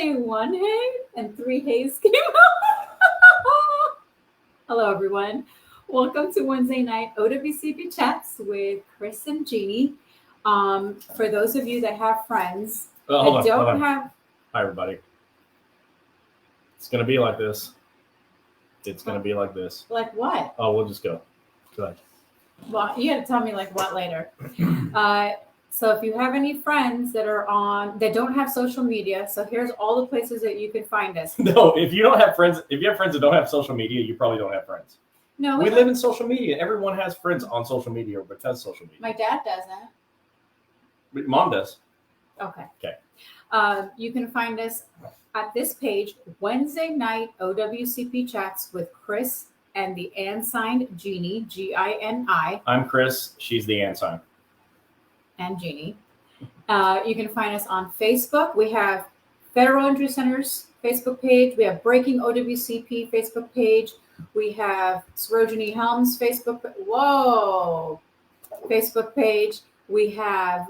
saying one hey and three heys came out. Hello, everyone. Welcome to Wednesday night OWCP chats with Chris and Gini. For those of you that have friends that don't have... Hi, everybody. It's going to be like this. It's going to be like this. Like what? Oh, we'll just go. Go ahead. Well, you got to tell me like what later. So if you have any friends that don't have social media, so here's all the places that you can find us. No, if you have friends that don't have social media, you probably don't have friends. No, we live in social media. Everyone has friends on social media or because social media. My dad doesn't. Mom does. Okay. Okay. You can find us at this page, Wednesday night OWCP chats with Chris and the &signed Gini, Gini. I'm Chris. She's the &sign. And Gini. You can find us on Facebook. We have Federal Injury Center's Facebook page. We have Breaking OWCP Facebook page. We have Gini Helms Facebook page. We have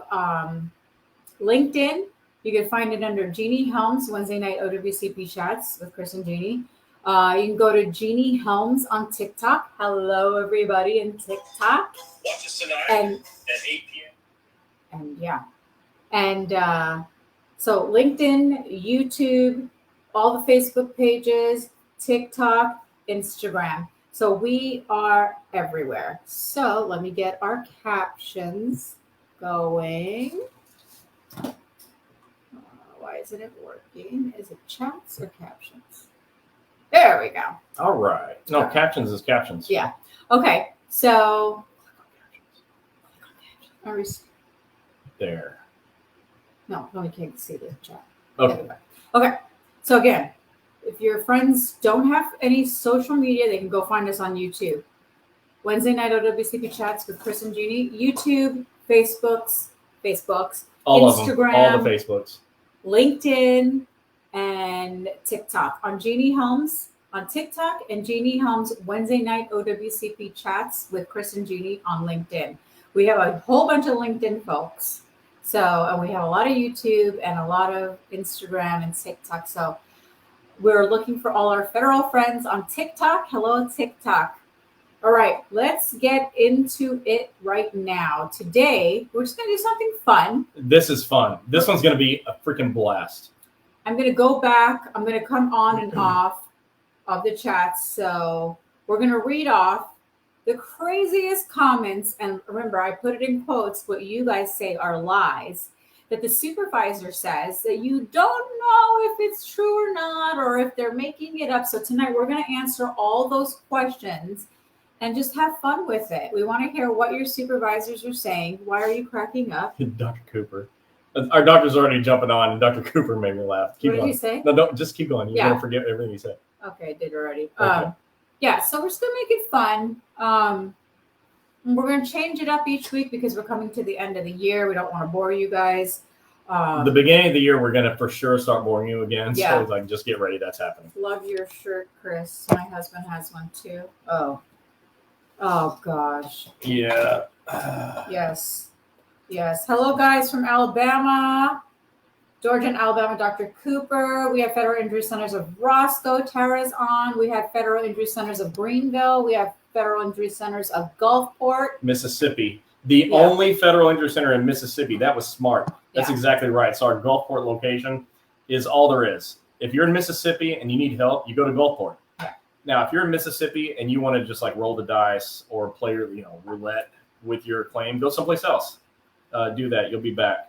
LinkedIn. You can find it under Gini Helms Wednesday night OWCP chats with Chris and Gini. You can go to Gini Helms on TikTok. Hello, everybody in TikTok. Watch us tonight at 8 p.m. So LinkedIn, YouTube, all the Facebook pages, TikTok, Instagram. So we are everywhere. So let me get our captions going. Why isn't it working? Is it chats or captions? There we go. All right. No, captions is captions. Yeah. Okay. So there. No, we can't see the chat. Okay. So again, if your friends don't have any social media, they can go find us on YouTube. Wednesday night OWCP chats with Chris and Gini. YouTube, Facebooks, all Instagram, all the Facebooks, LinkedIn, and TikTok. On Gini Helms on TikTok and Gini Helms Wednesday night OWCP chats with Chris and Gini on LinkedIn. We have a whole bunch of LinkedIn folks. And we have a lot of YouTube and a lot of Instagram and TikTok. So we're looking for all our federal friends on TikTok. Hello, TikTok. All right, let's get into it right now. Today, we're just going to do something fun. This is fun. This one's going to be a freaking blast. I'm going to go back. I'm going to come on and off of the chat. So we're going to read off the craziest comments, and remember, I put it in quotes, what you guys say are lies, that the supervisor says that you don't know if it's true or not, or if they're making it up. So tonight we're going to answer all those questions and just have fun with it. We want to hear what your supervisors are saying. Why are you cracking up? Dr. Cooper. Our doctor's already jumping on, and Dr. Cooper made me laugh. What did you say? No, don't, just keep going. You're going to forget everything you said. Okay, I did already. Okay. Yeah, so we're still making fun. We're going to change it up each week because we're coming to the end of the year. We don't want to bore you guys. The beginning of the year, we're going to for sure start boring you again. Yeah. So it's like, just get ready. That's happening. Love your shirt, Chris. My husband has one too. Oh gosh. Yeah. Yes. Hello, guys from Alabama. Georgia and Alabama, Dr. Cooper. We have Federal Injury Centers of Roscoe. Tara's on. We have Federal Injury Centers of Greenville. We have Federal Injury Centers of Gulfport. Mississippi. The only Federal Injury Center in Mississippi. That was smart. That's exactly right. So our Gulfport location is all there is. If you're in Mississippi and you need help, you go to Gulfport. Yeah. Now, if you're in Mississippi and you want to just like roll the dice or play, roulette with your claim, go someplace else. Do that. You'll be back.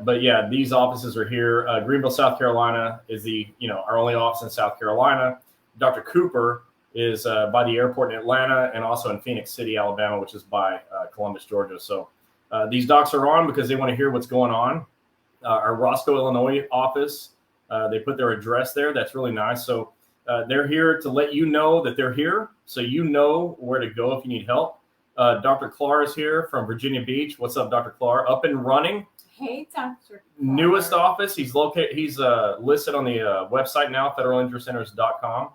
But yeah, these offices are here. Greenville, South Carolina is our only office in South Carolina. Dr. Cooper is by the airport in Atlanta and also in Phoenix City, Alabama, which is by Columbus, Georgia. So these docs are on because they want to hear what's going on. Our Roscoe, Illinois office, they put their address there. That's really nice. So they're here to let you know that they're here. So you know where to go if you need help. Dr. Clark is here from Virginia Beach. What's up, Dr. Clark? Up and running. Hey, Dr. Clark. Newest office. He's listed on the website now, federalinjurycenters.com.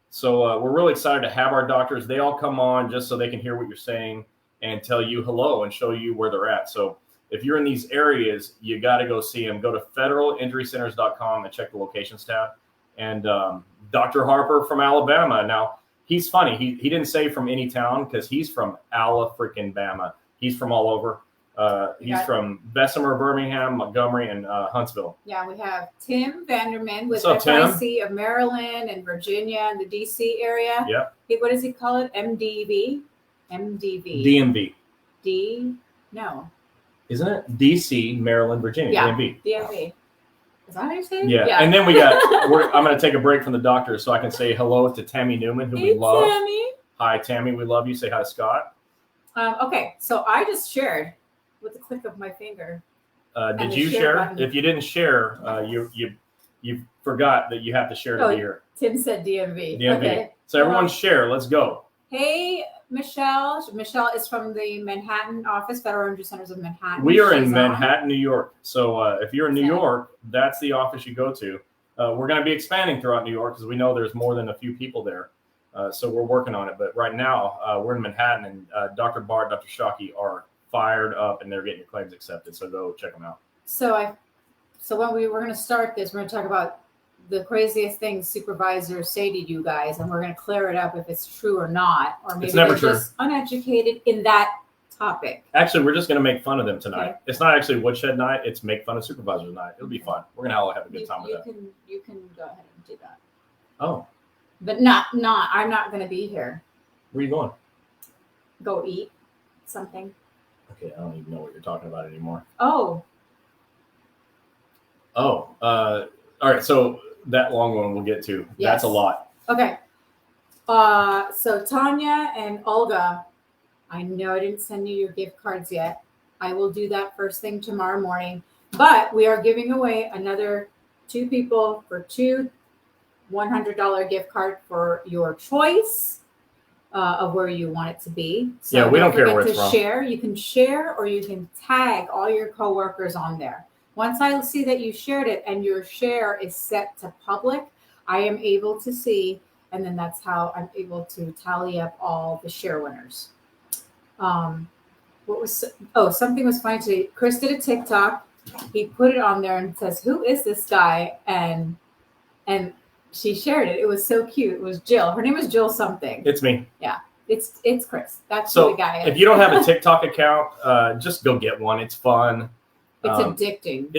So we're really excited to have our doctors. They all come on just so they can hear what you're saying and tell you hello and show you where they're at. So if you're in these areas, you got to go see him. Go to federalinjurycenters.com and check the locations tab. And Dr. Harper from Alabama. Now, he's funny. He didn't say from any town because he's from Ala-freaking-Bama. He's from all over. He's from Bessemer, Birmingham, Montgomery, and Huntsville. Yeah, we have Tim Vanderman with What's up, FIC of Maryland and Virginia and the DC area. Yep. What does he call it? MDV? MDV. DMV. No. Isn't it? DC, Maryland, Virginia. Yeah. DMV. DMV. Is that how you say it? Yeah. And then we got, I'm going to take a break from the doctor so I can say hello to Tammy Newman, who we love. Tammy. Hi, Tammy. We love you. Say hi to Scott. Okay. So I just shared with the click of my finger. Did you share? Button. If you didn't share, you forgot that you have to share to be here. Tim said DMV. DMV. Okay. So everyone share. Let's go. Hey, Michelle. Michelle is from the Manhattan office, Federal Injury Centers of Manhattan. We are in Manhattan, New York. So if you're in New York, that's the office you go to. We're going to be expanding throughout New York because we know there's more than a few people there. So we're working on it. But right now, we're in Manhattan, and Dr. Bart, Dr. Shockey are fired up, and they're getting your claims accepted. So go check them out. So when we were going to start this, we're going to talk about the craziest things supervisors say to you guys, and we're going to clear it up if it's true or not, or maybe they're just uneducated in that topic. Actually, we're just going to make fun of them tonight. Okay. It's not actually woodshed night; it's make fun of supervisors night. It'll be fun. We're going to have a good time with that. You can go ahead and do that. Oh, but not. I'm not going to be here. Where are you going? Go eat something. Okay, I don't even know what you're talking about anymore. Oh. All right. So that long one we'll get to. Yes. That's a lot. Okay. So Tanya and Olga, I know I didn't send you your gift cards yet. I will do that first thing tomorrow morning. But we are giving away another 2 people for 2 $100 gift card for your choice of where you want it to be. So yeah, we don't care where it's from. Share. You can share or you can tag all your coworkers on there. Once I see that you shared it and your share is set to public, I am able to see, and then that's how I'm able to tally up all the share winners. Something was funny today. Chris did a TikTok. He put it on there and says, "Who is this guy?" And she shared it. It was so cute. It was Jill. Her name is Jill something. It's me. Yeah. It's Chris. That's who the guy is. If you don't have a TikTok account, just go get one. It's fun. It's addicting.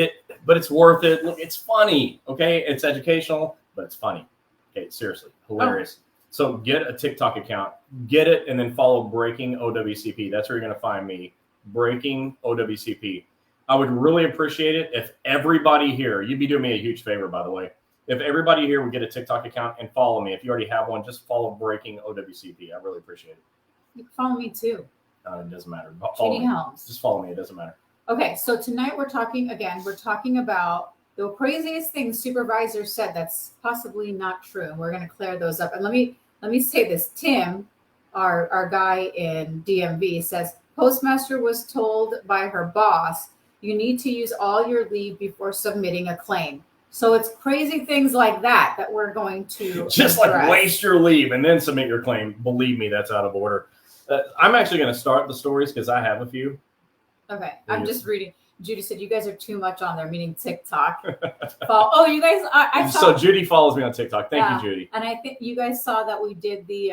But it's worth it. Look, it's funny. Okay, it's educational, but it's funny. Okay, seriously, hilarious. So get a TikTok account, get it, and then follow Breaking OWCP. That's where you're going to find me. Breaking OWCP. I would really appreciate it if everybody here. You'd be doing me a huge favor, by the way. If everybody here would get a TikTok account and follow me. If you already have one, just follow Breaking OWCP. I really appreciate it. You can follow me too. It doesn't matter. Gini Helms. Just follow me. It doesn't matter. Okay, so tonight we're talking about the craziest things supervisors said that's possibly not true. We're going to clear those up. And let me say this. Tim, our guy in DMV, says postmaster was told by her boss, you need to use all your leave before submitting a claim. So it's crazy things like that we're going to just address. Like waste your leave and then submit your claim. Believe me, that's out of order. I'm actually going to start the stories because I have a few. Okay, I'm just reading. Judy said, you guys are too much on there, meaning TikTok. You guys, I saw. So Judy follows me on TikTok. Thank you, Judy. And I think you guys saw that we did the,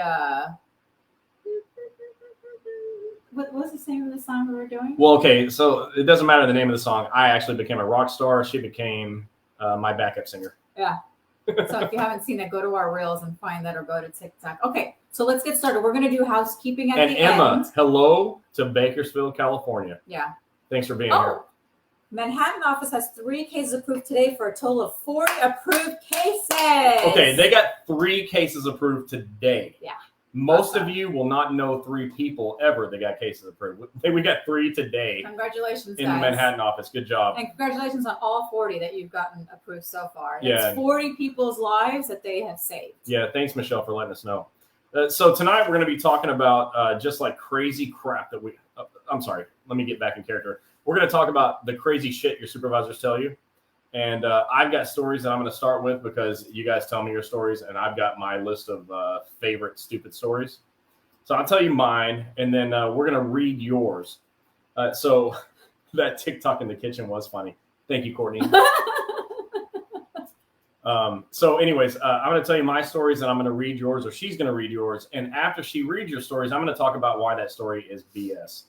what was the name of the song we were doing? Well, okay, so it doesn't matter the name of the song. I actually became a rock star. She became my backup singer. Yeah. So if you haven't seen that, go to our reels and find that or go to TikTok. Okay, so let's get started. We're going to do housekeeping at the end. And Emma, hello to Bakersfield, California. Yeah. Thanks for being here. Manhattan office has 3 cases approved today for a total of 40 approved cases. Okay, they got 3 cases approved today. Yeah. Most of you will not know 3 people ever that got cases approved. We got 3 today. Congratulations, guys. In the Manhattan office. Good job. And congratulations on all 40 that you've gotten approved so far. Yeah. It's 40 people's lives that they have saved. Yeah, thanks, Michelle, for letting us know. So tonight we're going to be talking about just like crazy crap that I'm sorry. Let me get back in character. We're going to talk about the crazy shit your supervisors tell you. And I've got stories that I'm going to start with because you guys tell me your stories, and I've got my list of favorite stupid stories. So I'll tell you mine, and then we're going to read yours. So That TikTok in the kitchen was funny. Thank you, Courtney. So anyways, I'm going to tell you my stories and I'm going to read yours, or she's going to read yours. And after she reads your stories, I'm going to talk about why that story is BS.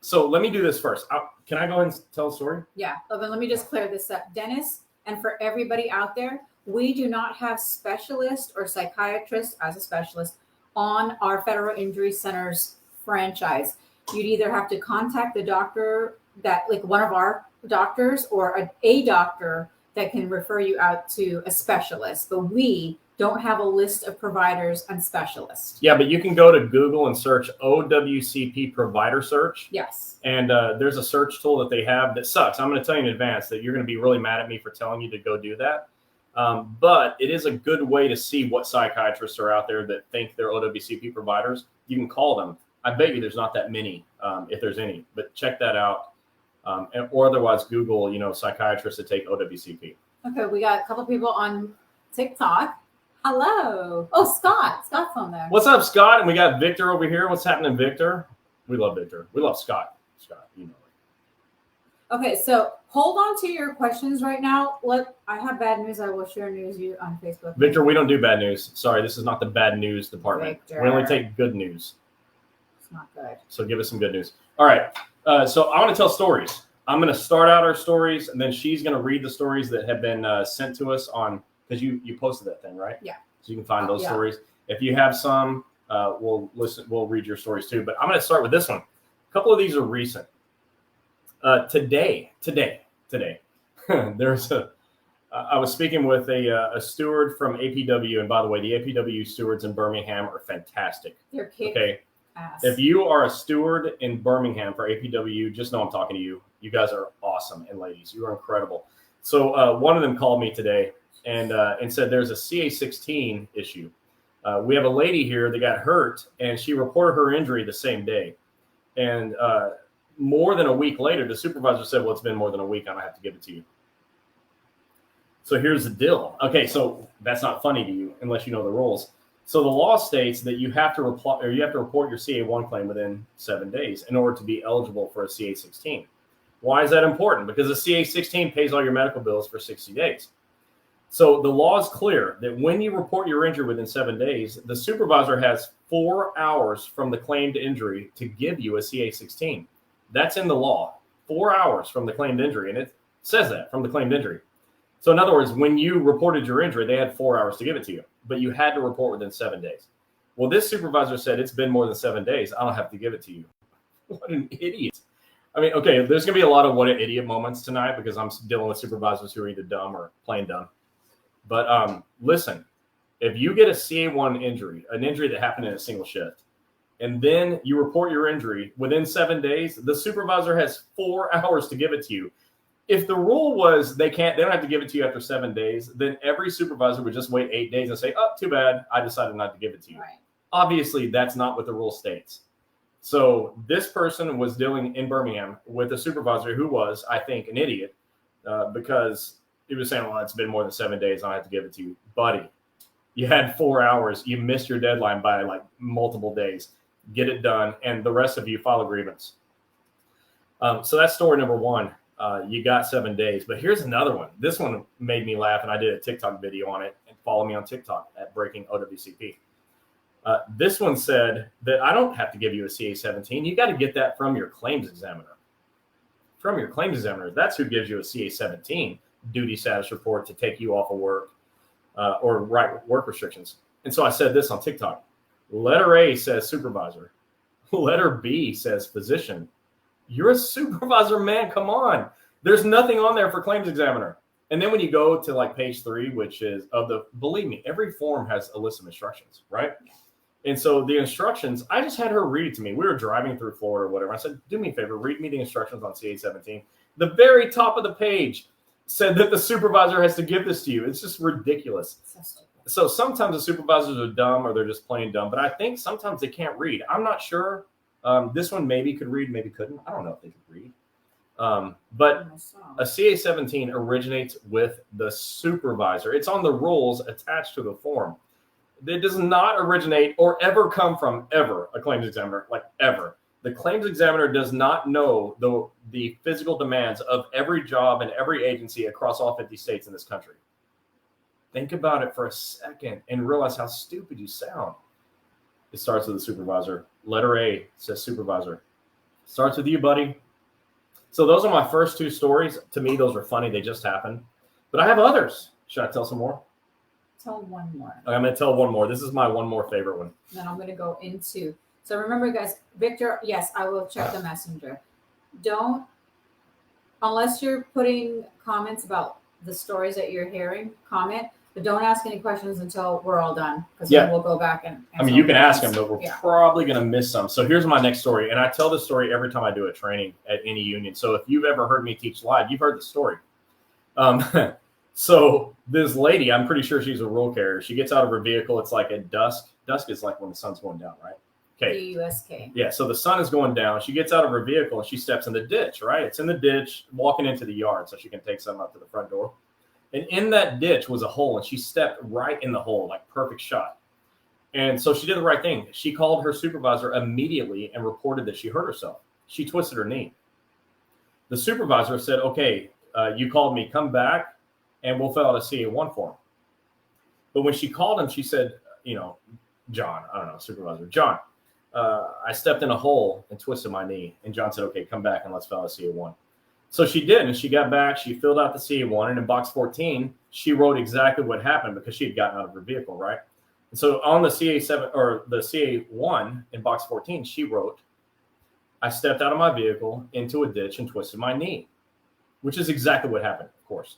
So let me do this first. Can I go ahead and tell a story? Yeah. But let me just clear this up. Dennis, and for everybody out there, we do not have specialists or psychiatrists as a specialist on our Federal Injury Center's franchise. You'd either have to contact the doctor that, like one of our doctors, or a doctor that can refer you out to a specialist. But we don't have a list of providers and specialists. Yeah, but you can go to Google and search OWCP provider search. Yes. And there's a search tool that they have that sucks. I'm going to tell you in advance that you're going to be really mad at me for telling you to go do that. But it is a good way to see what psychiatrists are out there that think they're OWCP providers. You can call them. I bet you there's not that many, if there's any, but check that out. Or otherwise Google, psychiatrists that take OWCP. Okay, we got a couple people on TikTok. Hello. Oh, Scott. Scott's on there. What's up, Scott? And we got Victor over here. What's happening, Victor? We love Victor. We love Scott. Scott, you know. Okay, so hold on to your questions right now. I have bad news. I will share news you on Facebook. Victor, we don't do bad news. Sorry, this is not the bad news department. Victor. We only take good news. It's not good. So give us some good news. All right. So I want to tell stories. I'm going to start out our stories, and then she's going to read the stories that have been sent to us on, because you posted that thing, right? Yeah. So you can find those stories. If you have some, we'll read your stories too. But I'm going to start with this one. A couple of these are recent. Today, there's I was speaking with a steward from APW, and by the way, the APW stewards in Birmingham are fantastic. They're kick okay. ass. If you are a steward in Birmingham for APW, just know I'm talking to you. You guys are awesome, and ladies, you are incredible. So one of them called me today and said there's a CA-16 issue. We have a lady here that got hurt, and she reported her injury the same day. And more than a week later, the supervisor said, well, it's been more than a week. I don't have to give it to you. So here's the deal. Okay, so that's not funny to you unless you know the rules. So the law states that you have to report your CA1 claim within 7 days in order to be eligible for a CA-16. Why is that important? Because the CA-16 pays all your medical bills for 60 days. So the law is clear that when you report your injury within 7 days, the supervisor has 4 hours from the claimed injury to give you a CA-16. That's in the law, 4 hours from the claimed injury. And it says that from the claimed injury. So in other words, when you reported your injury, they had 4 hours to give it to you, but you had to report within 7 days. Well, this supervisor said it's been more than 7 days. I don't have to give it to you. What an idiot. I mean, okay, there's going to be a lot of what an idiot moments tonight because I'm dealing with supervisors who are either dumb or plain dumb. But listen, if you get a CA1 injury, an injury that happened in a single shift, and then you report your injury within 7 days, the supervisor has 4 hours to give it to you. If the rule was they don't have to give it to you after 7 days, then every supervisor would just wait 8 days and say, oh, too bad, I decided not to give it to you. Right. Obviously, that's not what the rule states. So this person was dealing in Birmingham with a supervisor who was, I think, an idiot because he was saying, well, it's been more than 7 days, I have to give it to you. Buddy, you had 4 hours. You missed your deadline by like multiple days. Get it done. And the rest of you file a grievance. So that's story number one. You got 7 days. But here's another one. This one made me laugh, and I did a TikTok video on it. And follow me on TikTok at Breaking OWCP. This one said that I don't have to give you a CA-17. You got to get that from your claims examiner. From your claims examiner. That's who gives you a CA-17 duty status report to take you off of work or write work restrictions. And so I said this on TikTok. Letter A says supervisor. Letter B says physician. You're a supervisor, man. Come on. There's nothing on there for claims examiner. And then when you go to like page 3, which is believe me, every form has a list of instructions, right? And so the instructions, I just had her read it to me. We were driving through Florida or whatever. I said, do me a favor, read me the instructions on CA-17. The very top of the page said that the supervisor has to give this to you. It's just ridiculous. So sometimes the supervisors are dumb or they're just plain dumb, but I think sometimes they can't read. I'm not sure. This one maybe could read, maybe couldn't. I don't know if they could read. But a CA-17 originates with the supervisor. It's on the rules attached to the form. It does not originate or ever come from a claims examiner, like ever. The claims examiner does not know the physical demands of every job and every agency across all 50 states in this country. Think about it for a second and realize how stupid you sound. It starts with the supervisor. Letter A says supervisor. Starts with you, buddy. So those are my first two stories. To me, those are funny. They just happened. But I have others. Should I tell some more? Tell one more. I'm going to tell one more. This is my one more favorite one. Then I'm going to go into. So remember, guys, Victor, yes, I will check the messenger. Don't, unless you're putting comments about the stories that you're hearing, comment, but don't ask any questions until we're all done. Because then we'll go back and I mean, you can ask them, but we're probably going to miss some. So here's my next story. And I tell this story every time I do a training at any union. So if you've ever heard me teach live, you've heard the story. So this lady, I'm pretty sure she's a roll carrier. She gets out of her vehicle. It's like at dusk. Dusk is like when the sun's going down, right? Okay. D-U-S-K. Yeah. So the sun is going down. She gets out of her vehicle and she steps in the ditch, right? It's in the ditch, walking into the yard so she can take some up to the front door. And in that ditch was a hole, and she stepped right in the hole, like perfect shot. And so she did the right thing. She called her supervisor immediately and reported that she hurt herself. She twisted her knee. The supervisor said, okay, you called me, come back, and we'll fill out a CA1 form. But when she called him, she said, John, I don't know, supervisor, John, I stepped in a hole and twisted my knee. And John said, okay, come back and let's fill out a CA1. So she did, and she got back, she filled out the CA1, and in box 14, she wrote exactly what happened because she had gotten out of her vehicle, right? And so on the CA7 or the CA1 in box 14, she wrote, I stepped out of my vehicle into a ditch and twisted my knee, which is exactly what happened, of course.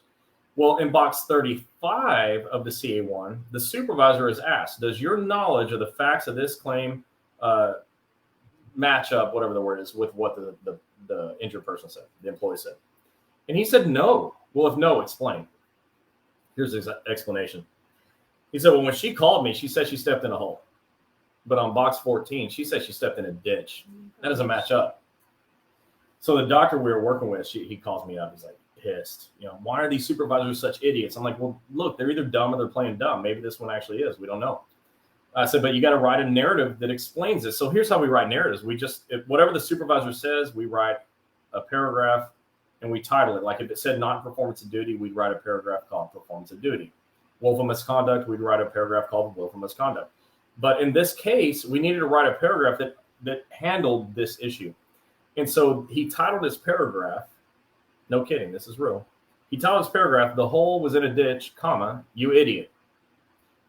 Well, in box 35 of the CA1, the supervisor is asked, does your knowledge of the facts of this claim match up, whatever the word is, with what the injured person said, the employee said? And he said no. Well, if no, explain. Here's his explanation. He said, well, when she called me, she said she stepped in a hole. But on box 14, she said she stepped in a ditch. That doesn't match up. So the doctor we were working with, he calls me up. He's like pissed. Why are these supervisors such idiots? I'm like, well, look, they're either dumb or they're playing dumb. Maybe this one actually is. We don't know. I said, but you got to write a narrative that explains this. So here's how we write narratives. Whatever the supervisor says, we write a paragraph and we title it. Like if it said non-performance of duty, we'd write a paragraph called performance of duty. Willful misconduct, we'd write a paragraph called willful misconduct. But in this case, we needed to write a paragraph that handled this issue. And so he titled his paragraph, no kidding, this is real. He titled his paragraph, the hole was in a ditch, comma, you idiot.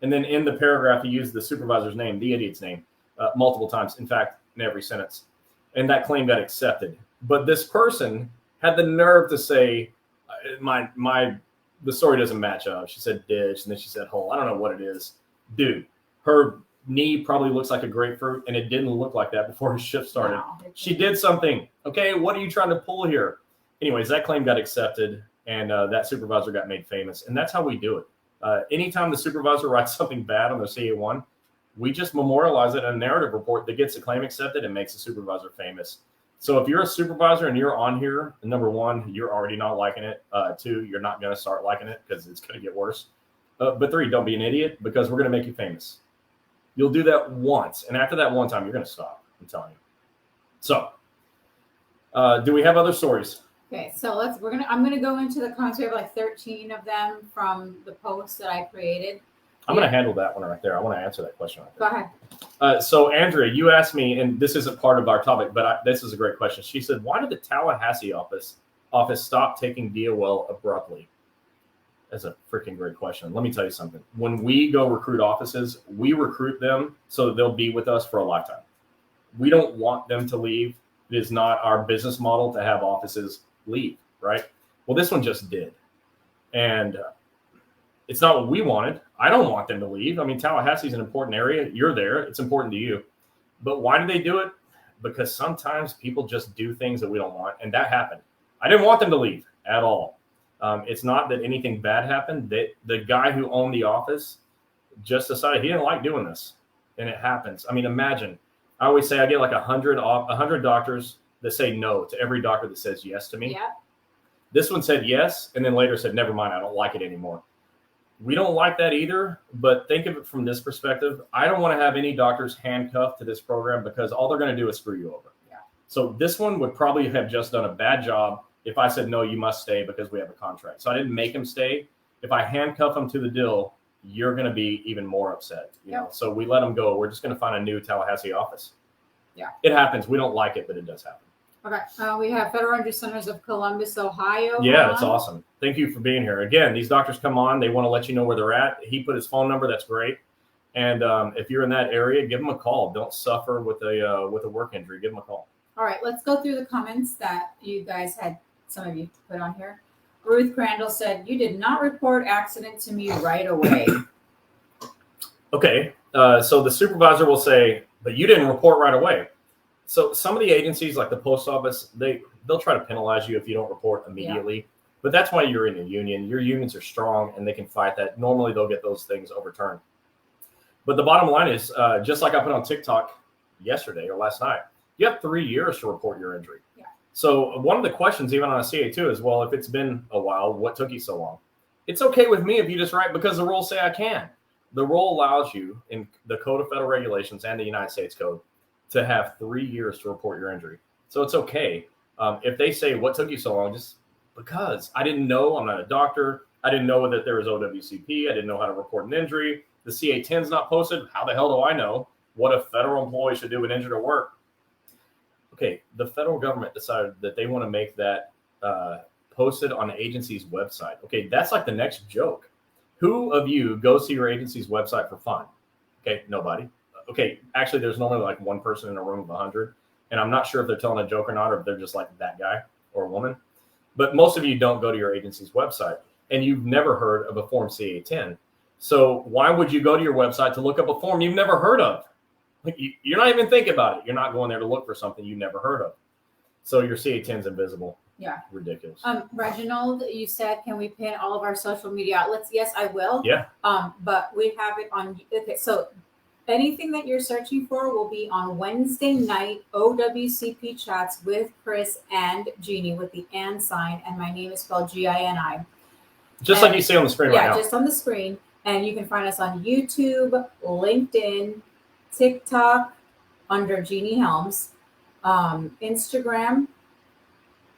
And then in the paragraph, he used the supervisor's name, the idiot's name, multiple times. In fact, in every sentence. And that claim got accepted. But this person had the nerve to say, the story doesn't match up. She said ditch, and then she said hole. I don't know what it is. Dude, her knee probably looks like a grapefruit, and it didn't look like that before his shift started. Wow. She did something. Okay, what are you trying to pull here? Anyways, that claim got accepted, and that supervisor got made famous. And that's how we do it. Anytime the supervisor writes something bad on their CA1, we just memorialize it in a narrative report that gets the claim accepted and makes the supervisor famous. So if you're a supervisor and you're on here, number one, you're already not liking it. Two, you're not going to start liking it because it's going to get worse. But three, don't be an idiot because we're going to make you famous. You'll do that once. And after that one time, you're going to stop. I'm telling you. So do we have other stories? Okay, so I'm gonna go into the comments. We have like 13 of them from the post that I created. I'm gonna handle that one right there. I want to answer that question right there. Go ahead. So Andrea, you asked me, and this isn't part of our topic, but this is a great question. She said, "Why did the Tallahassee office stop taking DOL abruptly?" That's a freaking great question. Let me tell you something. When we go recruit offices, we recruit them so that they'll be with us for a lifetime. We don't want them to leave. It is not our business model to have offices leave, right? Well, this one just did. And it's not what we wanted. I don't want them to leave. I mean, Tallahassee is an important area. You're there. It's important to you. But why do they do it? Because sometimes people just do things that we don't want. And that happened. I didn't want them to leave at all. It's not that anything bad happened. The guy who owned the office just decided he didn't like doing this. And it happens. I mean, imagine. I always say I get like 100 doctors that say no to every doctor that says yes to me. Yeah. This one said yes, and then later said, never mind, I don't like it anymore. We don't like that either, but think of it from this perspective. I don't want to have any doctors handcuffed to this program because all they're going to do is screw you over. Yeah. So this one would probably have just done a bad job if I said, no, you must stay because we have a contract. So I didn't make him stay. If I handcuff him to the deal, you're going to be even more upset. You know? So we let him go. We're just going to find a new Tallahassee office. Yeah. It happens. We don't like it, but it does happen. Okay. We have Federal Injury Centers of Columbus, Ohio. Yeah, that's awesome. Thank you for being here. Again, these doctors come on. They want to let you know where they're at. He put his phone number. That's great. And if you're in that area, give them a call. Don't suffer with a work injury. Give them a call. All right. Let's go through the comments that you guys had, some of you put on here. Ruth Crandall said, you did not report accident to me right away. Okay. So the supervisor will say, but you didn't report right away. So some of the agencies like the post office, they'll try to penalize you if you don't report immediately. Yeah. But that's why you're in a union. Your unions are strong and they can fight that. Normally they'll get those things overturned. But the bottom line is, just like I put on TikTok yesterday or last night, you have 3 years to report your injury. Yeah. So one of the questions even on a CA2 is, well, if it's been a while, what took you so long? It's okay with me if you just write because the rules say I can. The rule allows you in the Code of Federal Regulations and the United States Code to have 3 years to report your injury. So it's okay. If they say, what took you so long? Just because I didn't know, I'm not a doctor. I didn't know that there was OWCP. I didn't know how to report an injury. The CA-10's not posted. How the hell do I know what a federal employee should do when injured at work? Okay, the federal government decided that they want to make that posted on the agency's website. Okay, that's like the next joke. Who of you goes to your agency's website for fun? Okay, nobody. Okay, actually, there's normally like one person in a room of 100, and I'm not sure if they're telling a joke or not, or if they're just like that guy or woman. But most of you don't go to your agency's website, and you've never heard of a Form CA-10. So why would you go to your website to look up a form you've never heard of? Like you're not even thinking about it. You're not going there to look for something you never heard of. So your CA-10's invisible. Yeah. Ridiculous. Reginald, you said, can we pin all of our social media outlets? Yes, I will. Yeah. But we have it on. Okay, so anything that you're searching for will be on Wednesday night OWCP chats with Chris and Gini with the and sign, and my name is spelled Gini. Just like you see on the screen right now. Yeah, just on the screen. And you can find us on YouTube, LinkedIn, TikTok under Gini Helms, Instagram,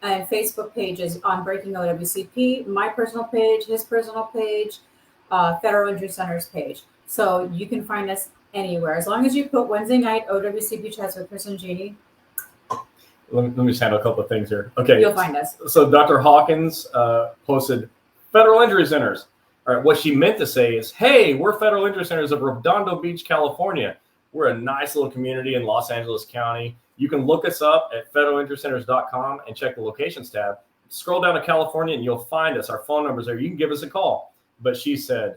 and Facebook pages on Breaking OWCP, my personal page, his personal page, Federal Injury Center's page. So you can find us anywhere. As long as you put Wednesday night OWCP chats with Chris and Gini. Let me just handle a couple of things here. Okay. You'll find us. So Dr. Hawkins posted Federal Injury Centers. All right, what she meant to say is, hey, we're Federal Injury Centers of Redondo Beach, California. We're a nice little community in Los Angeles County. You can look us up at federalinjurycenters.com and check the locations tab. Scroll down to California and you'll find us. Our phone number's there. You can give us a call. But she said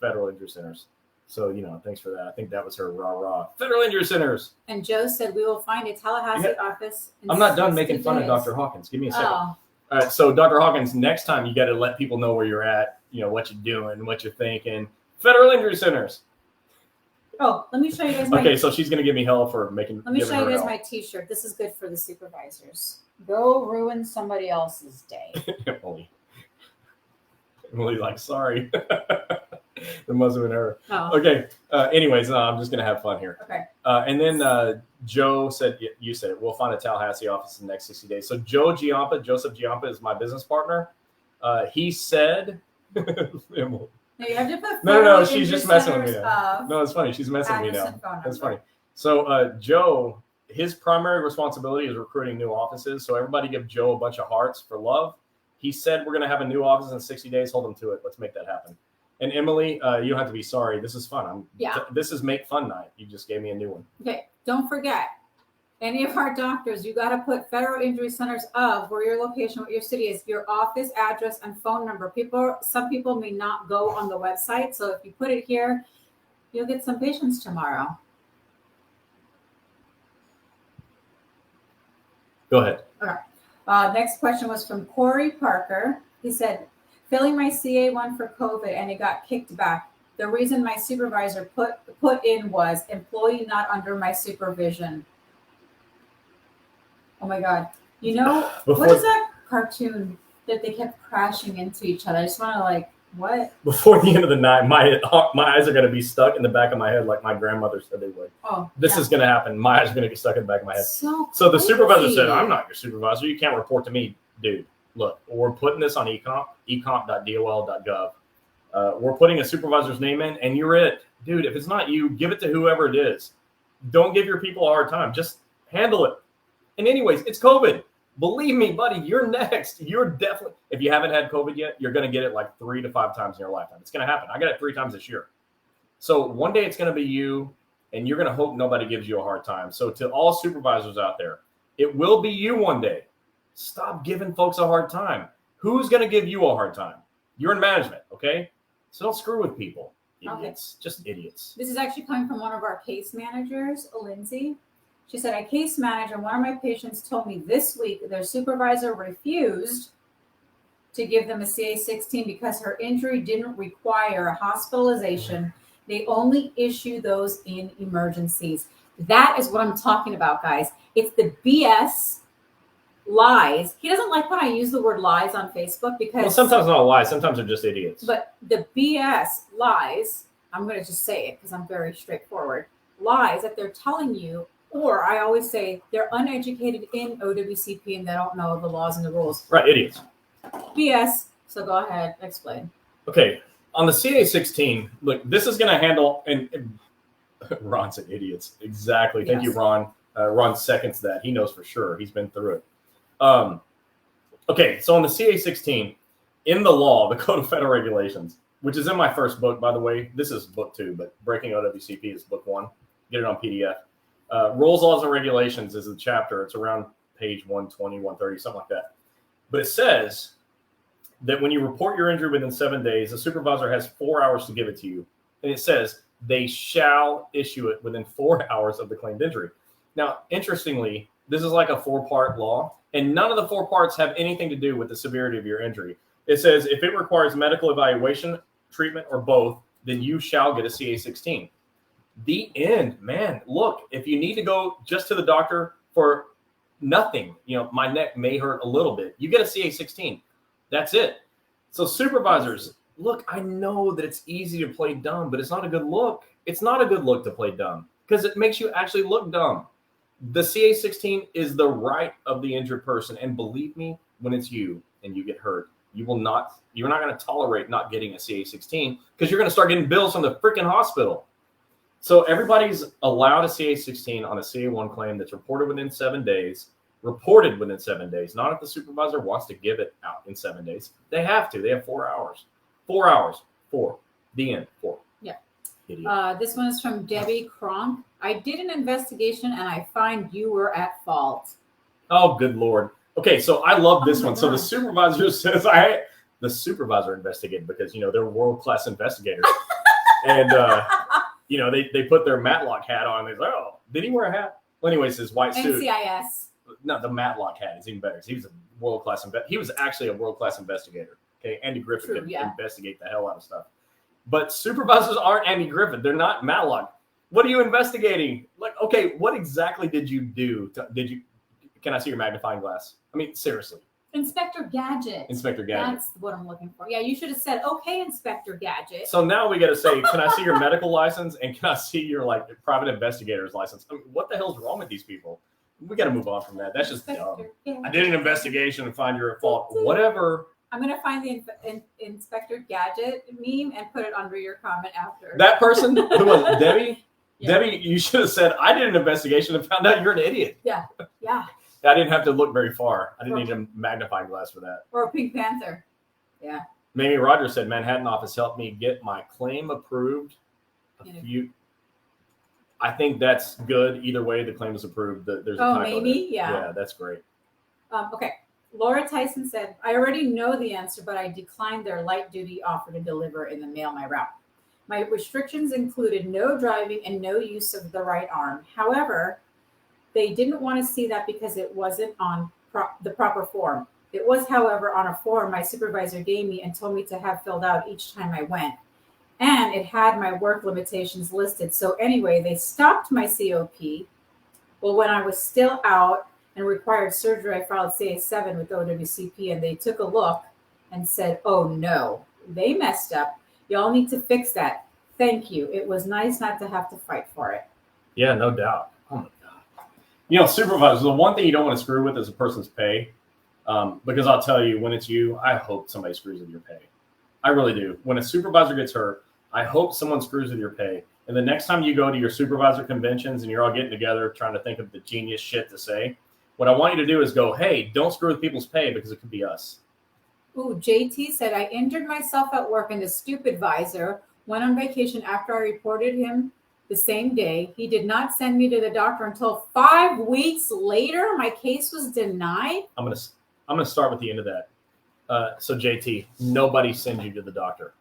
Federal Injury Centers. So, thanks for that. I think that was her rah-rah. Federal Injury Centers. And Joe said we will find a Tallahassee office. I'm not done making fun of Dr. Hawkins. Give me a second. Oh. All right, so Dr. Hawkins, next time you got to let people know where you're at, what you're doing, what you're thinking. Federal Injury Centers. Oh, let me show you guys. Okay, so she's going to give me hell for making. Let me show you guys my T-shirt. This is good for the supervisors. Go ruin somebody else's day. Emily, like, sorry. It must have been her. Oh. Okay. Anyways, I'm just going to have fun here. Okay. And then Joe said, you said it, we'll find a Tallahassee office in the next 60 days. So Joseph Giampa is my business partner. He said, no, you have to put no, she's just messing with me now. No, it's funny. She's messing with me now. That's funny. So Joe, his primary responsibility is recruiting new offices. So everybody give Joe a bunch of hearts for love. He said, we're going to have a new office in 60 days. Hold him to it. Let's make that happen. And Emily, you don't have to be sorry. This is fun. This is make fun night. You just gave me a new one. Okay. Don't forget, any of our doctors, you got to put Federal Injury Centers of where your location, what your city is, your office address and phone number. Some people may not go on the website. So if you put it here, you'll get some patients tomorrow. Go ahead. All right. Next question was from Corey Parker. He said, filling my CA1 for COVID and it got kicked back. The reason my supervisor put in was employee not under my supervision. Oh my God. What is that cartoon that they kept crashing into each other? I just want to What? Before the end of the night, my eyes are going to be stuck in the back of my head like my grandmother said they would. Oh, This is going to happen. My eyes are going to get stuck in the back of my head. So the crazy. supervisor said, I'm not your supervisor. You can't report to me. Dude, look, we're putting this on ecomp.dol.gov. We're putting a supervisor's name in, and you're it. Dude, if it's not you, give it to whoever it is. Don't give your people a hard time. Just handle it. And anyways, it's COVID. Believe me, buddy, you're next. You're definitely, if you haven't had COVID yet, you're going to get it like 3 to 5 times in your lifetime. It's going to happen. I got it 3 times this year. So one day it's going to be you, and you're going to hope nobody gives you a hard time. So to all supervisors out there, it will be you one day. Stop giving folks a hard time. Who's going to give you a hard time? You're in management, okay? So don't screw with people. Idiots, just idiots. This is actually coming from one of our case managers, Lindsay. She said, I case manage, and one of my patients told me this week their supervisor refused to give them a CA-16 because her injury didn't require a hospitalization. They only issue those in emergencies. That is what I'm talking about, guys. It's the BS lies. He doesn't like when I use the word lies on Facebook because... Well, sometimes not lies. Sometimes they're just idiots. But the BS lies, I'm going to just say it because I'm very straightforward, lies that they're telling you, or I always say they're uneducated in OWCP and they don't know the laws and the rules. Right, idiots. BS. So go ahead, explain. Okay, on the CA-16, look, this is going to handle, and Ron said idiots. Exactly. Thank you, Ron. Ron seconds that. He knows for sure. He's been through it. Okay, so on the CA-16, in the law, the Code of Federal Regulations, which is in my first book, by the way. This is book 2, but Breaking OWCP is book 1. Get it on PDF. Rules, Laws, and Regulations is the chapter. It's around page 120, 130, something like that. But it says that when you report your injury within 7 days, the supervisor has 4 hours to give it to you. And it says they shall issue it within 4 hours of the claimed injury. Now, interestingly, this is like a 4-part law, and none of the 4 parts have anything to do with the severity of your injury. It says if it requires medical evaluation, treatment, or both, then you shall get a CA-16. The end, man. Look, if you need to go just to the doctor for nothing, my neck may hurt a little bit, you get a CA-16. That's it. So supervisors, look, I know that it's easy to play dumb, but it's not a good look. It's not a good look to play dumb because it makes you actually look dumb. The CA-16 is the right of the injured person. And believe me, when it's you and you get hurt, you're not going to tolerate not getting a CA-16 because you're going to start getting bills from the freaking hospital. So everybody's allowed a CA-16 on a CA-1 claim that's reported within 7 days, not if the supervisor wants to give it out in 7 days. They have to. They have 4 hours. 4 hours. 4. The end. 4. Yeah. This one is from Debbie Kronk. I did an investigation and I find you were at fault. Oh, good Lord. Okay, so I love this one. So the supervisor says, the supervisor investigated because, they're world-class investigators. And, they put their Matlock hat on. And they're like, oh, did he wear a hat? Well, anyways, his white suit. NCIS. No, the Matlock hat is even better. He was a world-class he was actually a world-class investigator. Okay, Andy Griffith could investigate the hell out of stuff. But supervisors aren't Andy Griffith. They're not Matlock. What are you investigating? Like, okay, what exactly did you do? Can I see your magnifying glass? I mean, seriously. Inspector Gadget. Inspector Gadget. That's what I'm looking for. Yeah, you should have said, okay, Inspector Gadget. So now we got to say, can I see your medical license? And can I see your, private investigator's license? I mean, what the hell's wrong with these people? We got to move on from that. That's just dumb. I did an investigation and find you're at fault. Whatever. I'm going to find the Inspector Gadget meme and put it under your comment after. That person? Who was it? Debbie? Yeah. Debbie, you should have said, I did an investigation and found out you're an idiot. Yeah. I didn't have to look very far. I didn't need a magnifying glass for that. Or a Pink Panther. Yeah. Mamie Rogers said, Manhattan office helped me get my claim approved. I think that's good. Either way, the claim is approved. There's a typo maybe? Yeah. Yeah, that's great. Okay. Laura Tyson said, I already know the answer, but I declined their light duty offer to deliver in the mail my route. My restrictions included no driving and no use of the right arm. However, they didn't want to see that because it wasn't on the proper form. It was, however, on a form my supervisor gave me and told me to have filled out each time I went. And it had my work limitations listed. So anyway, they stopped my COP. Well, when I was still out and required surgery, I filed CA7 with OWCP, and they took a look and said, oh, no, They messed up. Y'all need to fix that. Thank you. It was nice not to have to fight for it. Yeah, no doubt. Oh my God. Supervisors, the one thing you don't want to screw with is a person's pay. Because I'll tell you, when it's you, I hope somebody screws with your pay. I really do. When a supervisor gets hurt, I hope someone screws with your pay. And the next time you go to your supervisor conventions and you're all getting together trying to think of the genius shit to say, what I want you to do is go, hey, don't screw with people's pay because it could be us. Ooh, JT said, I injured myself at work and the stupid visor went on vacation after I reported him the same day. He did not send me to the doctor until 5 weeks later. My case was denied. I'm gonna start with the end of that. So JT, nobody sends you to the doctor.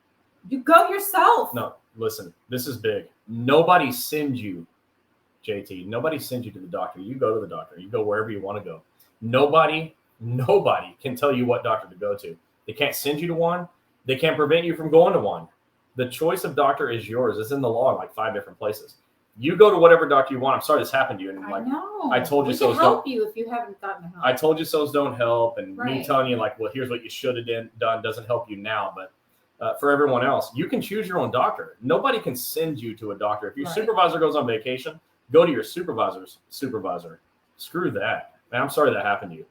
You go yourself. No, listen, this is big. Nobody sends you, JT. Nobody sends you to the doctor. You go to the doctor. You go wherever you want to go. Nobody can tell you what doctor to go to. They can't send you to one. They can't prevent you from going to one. The choice of doctor is yours. It's in the law in like 5 different places. You go to whatever doctor you want. I'm sorry this happened to you. And I know. I told you so. Help you if you haven't gotten help. I told you so's don't help, and Right. me telling you like, well, here's what you should have done doesn't help you now. But for everyone else, you can choose your own doctor. Nobody can send you to a doctor. If your Right. supervisor goes on vacation, go to your supervisor's supervisor. Screw that. Man, I'm sorry that happened to you.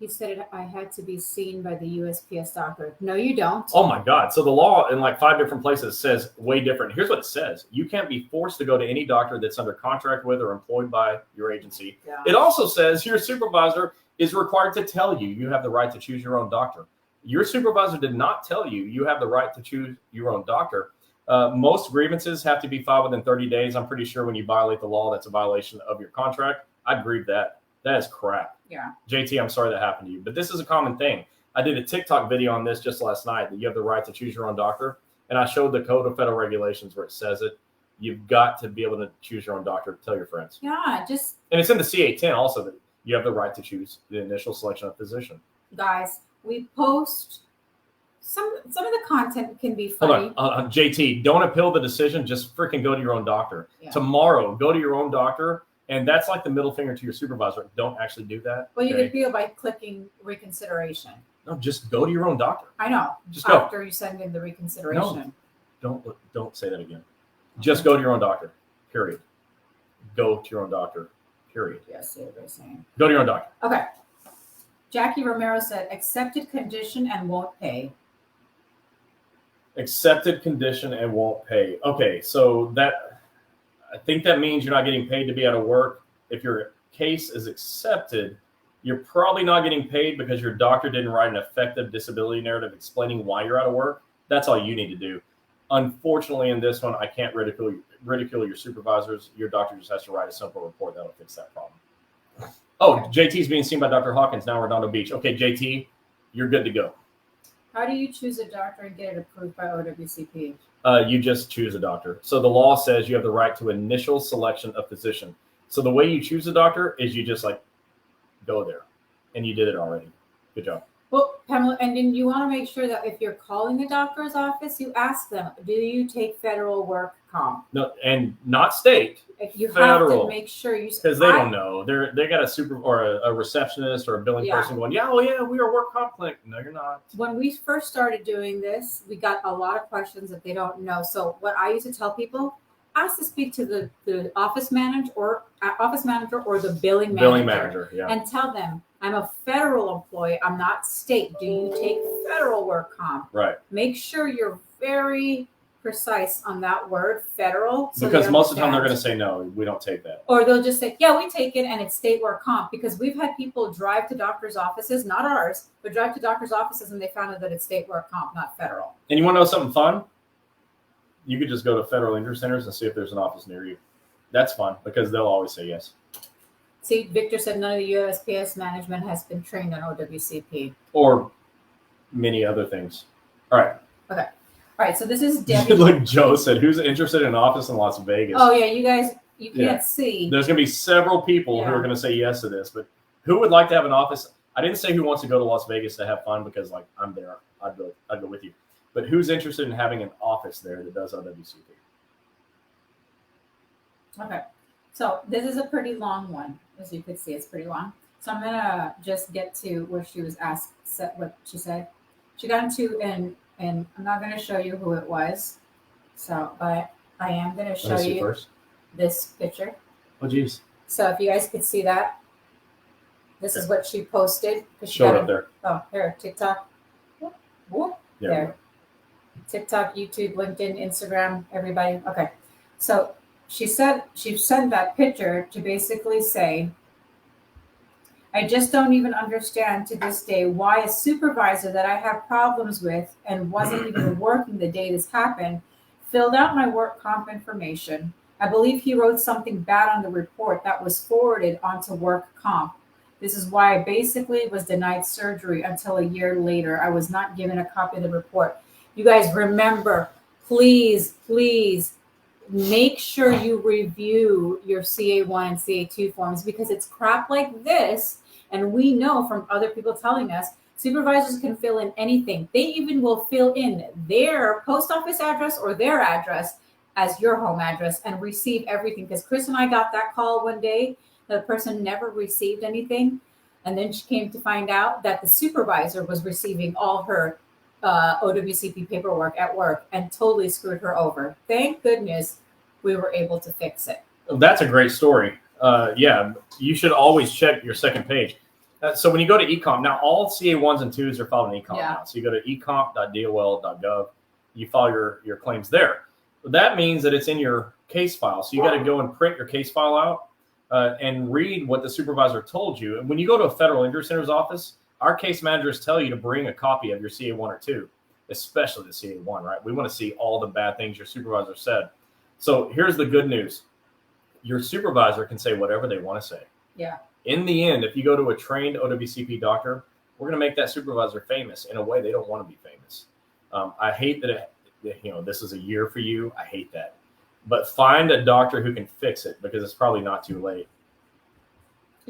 He said I had to be seen by the USPS doctor. No, you don't. Oh my God. So the law in like 5 different places says way different. Here's what it says. You can't be forced to go to any doctor that's under contract with or employed by your agency. Yeah. It also says your supervisor is required to tell you have the right to choose your own doctor. Your supervisor did not tell you have the right to choose your own doctor. Most grievances have to be filed within 30 days. I'm pretty sure when you violate the law, that's a violation of your contract. I'd grieve that. That is crap. Yeah. JT, I'm sorry that happened to you, but this is a common thing. I did a TikTok video on this just last night that you have the right to choose your own doctor. And I showed the Code of Federal Regulations where it says it. You've got to be able to choose your own doctor. Tell your friends. Yeah, And it's in the CA-10 also that you have the right to choose the initial selection of physician. guys, we post some of the content can be funny. Hold on. JT, don't appeal the decision. Just freaking go to your own doctor. Yeah. Tomorrow, go to your own doctor. And that's like the middle finger to your supervisor. Don't actually do that. Well, you okay? can feel by clicking reconsideration. No, just go to your own doctor. I know. Just go. After you send in the reconsideration. Don't say that again. Just go to your own doctor. Period. Go to your own doctor. Period. Yes, see what they're saying. Go to your own doctor. Okay. Jackie Romero said, accepted condition and won't pay. Accepted condition and won't pay. Okay, so I think that means you're not getting paid to be out of work. If your case is accepted, you're probably not getting paid because your doctor didn't write an effective disability narrative explaining why you're out of work. That's all you need to do. Unfortunately, in this one, I can't ridicule your supervisors. Your doctor just has to write a simple report that'll fix that problem. Oh, JT's being seen by Dr. Hawkins now, Redondo Beach. Okay, JT, you're good to go. How do you choose a doctor and get it approved by OWCP? You just choose a doctor. So the law says you have the right to initial selection of physician. So the way you choose a doctor is you just like go there, and you did it already. Good job. Well, Pamela, and then you want to make sure that if you're calling the doctor's office, you ask them, do you take federal work comp? No, and not state. If you Federal. have to make sure you, Because they don't know. They got a receptionist or a billing Yeah. person going, yeah, we are work comp clinic. No, you're not. When we first started doing this, we got a lot of questions that they don't know. So what I used to tell people, ask to speak to the office manager or the billing manager. Yeah. And tell them, I'm a federal employee. I'm not state. Do you take federal work comp? Right. Make sure you're very precise on that word, federal. So Because they most of the time they're going to understand. say, no, we don't take that. Or they'll just say, yeah, we take it and it's state work comp. Because we've had people drive to doctor's offices, not ours, but drive to doctor's offices and they found out that it's state work comp, not federal. And you want to know something fun? You could just go to federal injury centers and see if there's an office near you. That's fun because they'll always say yes. See, Victor said none of the USPS management has been trained on OWCP. Or many other things. All right. Okay. All right. So this is Debbie. Like Joe said, who's interested in an office in Las Vegas? Oh, yeah. You guys, you can't Yeah. see. There's going to be several people who Yeah. are going to say yes to this, but who would like to have an office? I didn't say who wants to go to Las Vegas to have fun because like I'm there. I'd go with you. But who's interested in having an office there that does OWCP? Okay. So this is a pretty long one. As you could see, it's pretty long. So I'm going to just get to where she was asked what she said. She got into an and I'm not going to show you who it was. So, but I am going to show Let me see you first. this picture. Oh, geez. So if you guys could see that, this is what she posted. Show it up there. Oh, here, TikTok. Whoop, whoop, Yeah. there. TikTok, YouTube, LinkedIn, Instagram, everybody. Okay. So she sent that picture to basically say, I just don't even understand to this day why a supervisor that I have problems with and wasn't even working the day this happened filled out my work comp information. I believe he wrote something bad on the report that was forwarded onto work comp. This is why I basically was denied surgery until a year later. I was not given a copy of the report. You guys remember, please make sure you review your CA1 and CA2 forms, because it's crap like this. And we know from other people telling us, supervisors can fill in anything. They even will fill in their post office address or their address as your home address and receive everything. Because Chris and I got that call one day. The person never received anything. And then she came to find out that the supervisor was receiving all her OWCP paperwork at work and totally screwed her over. Thank goodness we were able to fix it. That's a great story. Yeah, you should always check your second page. So when you go to eComp, now all CA1s and 2s are filed in eComp now. So you go to ecomp.dol.gov, you file your claims there. That means that it's in your case file. So you got to go and print your case file out and read what the supervisor told you. And when you go to a Federal Injury Center's office, our case managers tell you to bring a copy of your CA1 or 2, especially the CA1, right? We want to see all the bad things your supervisor said. So here's the good news. Your supervisor can say whatever they want to say. Yeah. In the end, if you go to a trained OWCP doctor, we're going to make that supervisor famous in a way they don't want to be famous. I hate that this is a year for you. I hate that. But find a doctor who can fix it, because it's probably not too late.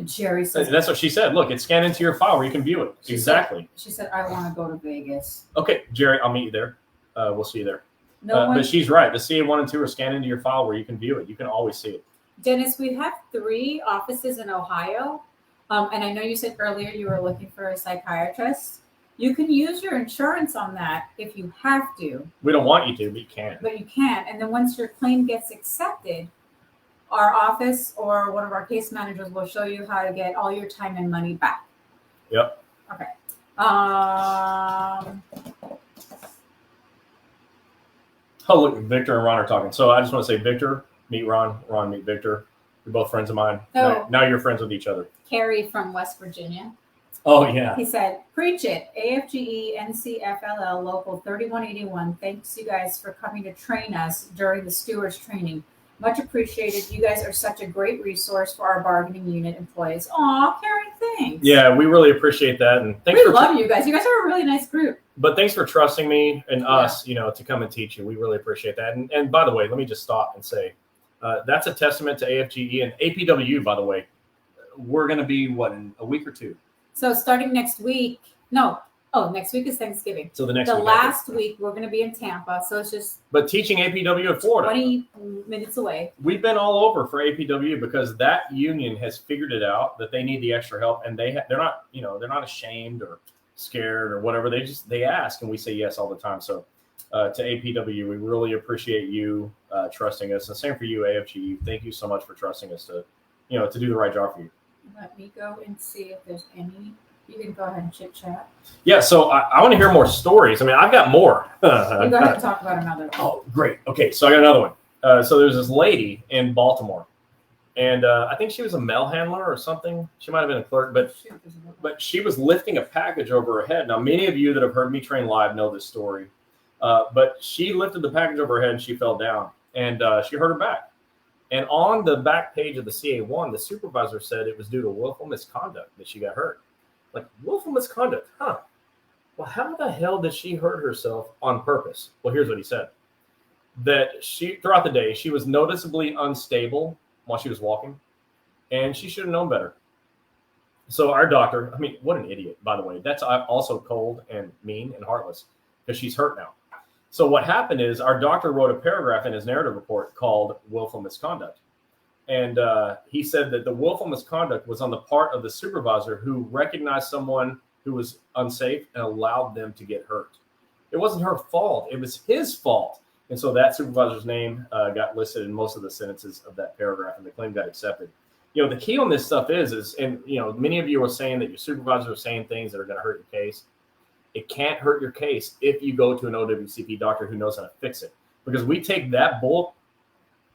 Jerry says that's what she said. Look, it's scanned into your file where you can view it. Exactly. She said, I want to go to Vegas. Okay, Jerry, I'll meet you there. We'll see you there. No but she's right. The CA1 and 2 are scanned into your file where you can view it. You can always see it. Dennis, we have 3 offices in Ohio. And I know you said earlier you were looking for a psychiatrist. You can use your insurance on that if you have to. We don't want you to, but you can. But you can. And then once your claim gets accepted, our office or one of our case managers will show you how to get all your time and money back. Yep. Okay. Oh, look, Victor and Ron are talking. So I just want to say, Victor, meet Ron. Ron, meet Victor. You're both friends of mine. Oh. Now you're friends with each other. Carrie from West Virginia. Oh, yeah. He said, preach it. AFGE NCFLL Local 3181. Thanks, you guys, for coming to train us during the stewards training. Much appreciated. You guys are such a great resource for our bargaining unit employees. Aw, Carrie, thanks. Yeah, we really appreciate that. And thanks we love you guys. You guys are a really nice group. But thanks for trusting me and us, to come and teach you. We really appreciate that. And by the way, let me just stop and say, that's a testament to AFGE and APW, by the way. We're going to be, in a week or 2? So starting next week, next week is Thanksgiving. So the last week, we're going to be in Tampa. So it's just. But teaching APW in Florida. 20 minutes away. We've been all over for APW because that union has figured it out that they need the extra help, and they're not ashamed or scared or whatever. They ask, and we say yes all the time. So to APW, we really appreciate you trusting us, and same for you, AFGE. Thank you so much for trusting us to do the right job for you. Let me go and see if there's any. You can go ahead and chit chat. Yeah, so I want to hear more stories. I mean, I've got more. You go ahead and talk about another one. Oh, great. Okay, so I got another one. So there's this lady in Baltimore, and I think she was a mail handler or something. She might have been a clerk, but she was lifting a package over her head. Now, many of you that have heard me train live know this story, but she lifted the package over her head and she fell down, and she hurt her back. And on the back page of the CA1, the supervisor said it was due to willful misconduct that she got hurt. Like, willful misconduct, huh? Well, how the hell did she hurt herself on purpose? Well, here's what he said. That throughout the day, she was noticeably unstable while she was walking, and she should have known better. So our doctor, I mean, what an idiot, by the way. That's also cold and mean and heartless because she's hurt now. So what happened is our doctor wrote a paragraph in his narrative report called willful misconduct. And he said that the willful misconduct was on the part of the supervisor who recognized someone who was unsafe and allowed them to get hurt. It wasn't her fault. It was his fault. And so that supervisor's name got listed in most of the sentences of that paragraph, and the claim got accepted. The key on this stuff is, and many of you are saying that your supervisor is saying things that are going to hurt your case. It can't hurt your case if you go to an OWCP doctor who knows how to fix it. Because we take that bulk,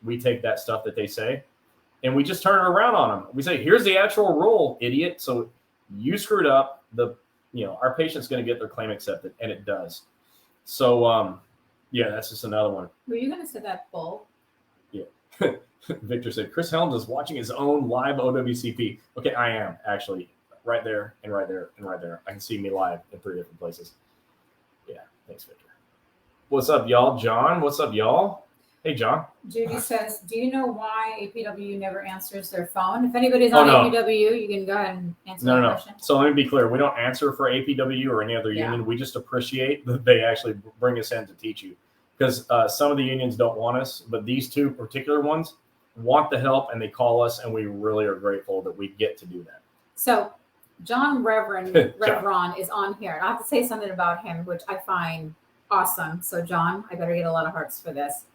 we take that stuff that they say, and we just turn it around on them. We say, here's the actual rule, idiot. So you screwed up. Our patient's going to get their claim accepted, and it does. So, that's just another one. Were you going to say that bull? Yeah. Victor said, Chris Helms is watching his own live OWCP. Okay, I am actually right there and right there and right there. I can see me live in 3 different places. Yeah, thanks, Victor. What's up, y'all? John, what's up, y'all? Hey, John. Judy says, do you know why APW never answers their phone? If anybody's on APW, you can go ahead and answer the question. So let me be clear. We don't answer for APW or any other union. We just appreciate that they actually bring us in to teach you. Because some of the unions don't want us, but these 2 particular ones want the help, and they call us, and we really are grateful that we get to do that. So John Revron is on here. I have to say something about him, which I find awesome. So John, I better get a lot of hearts for this.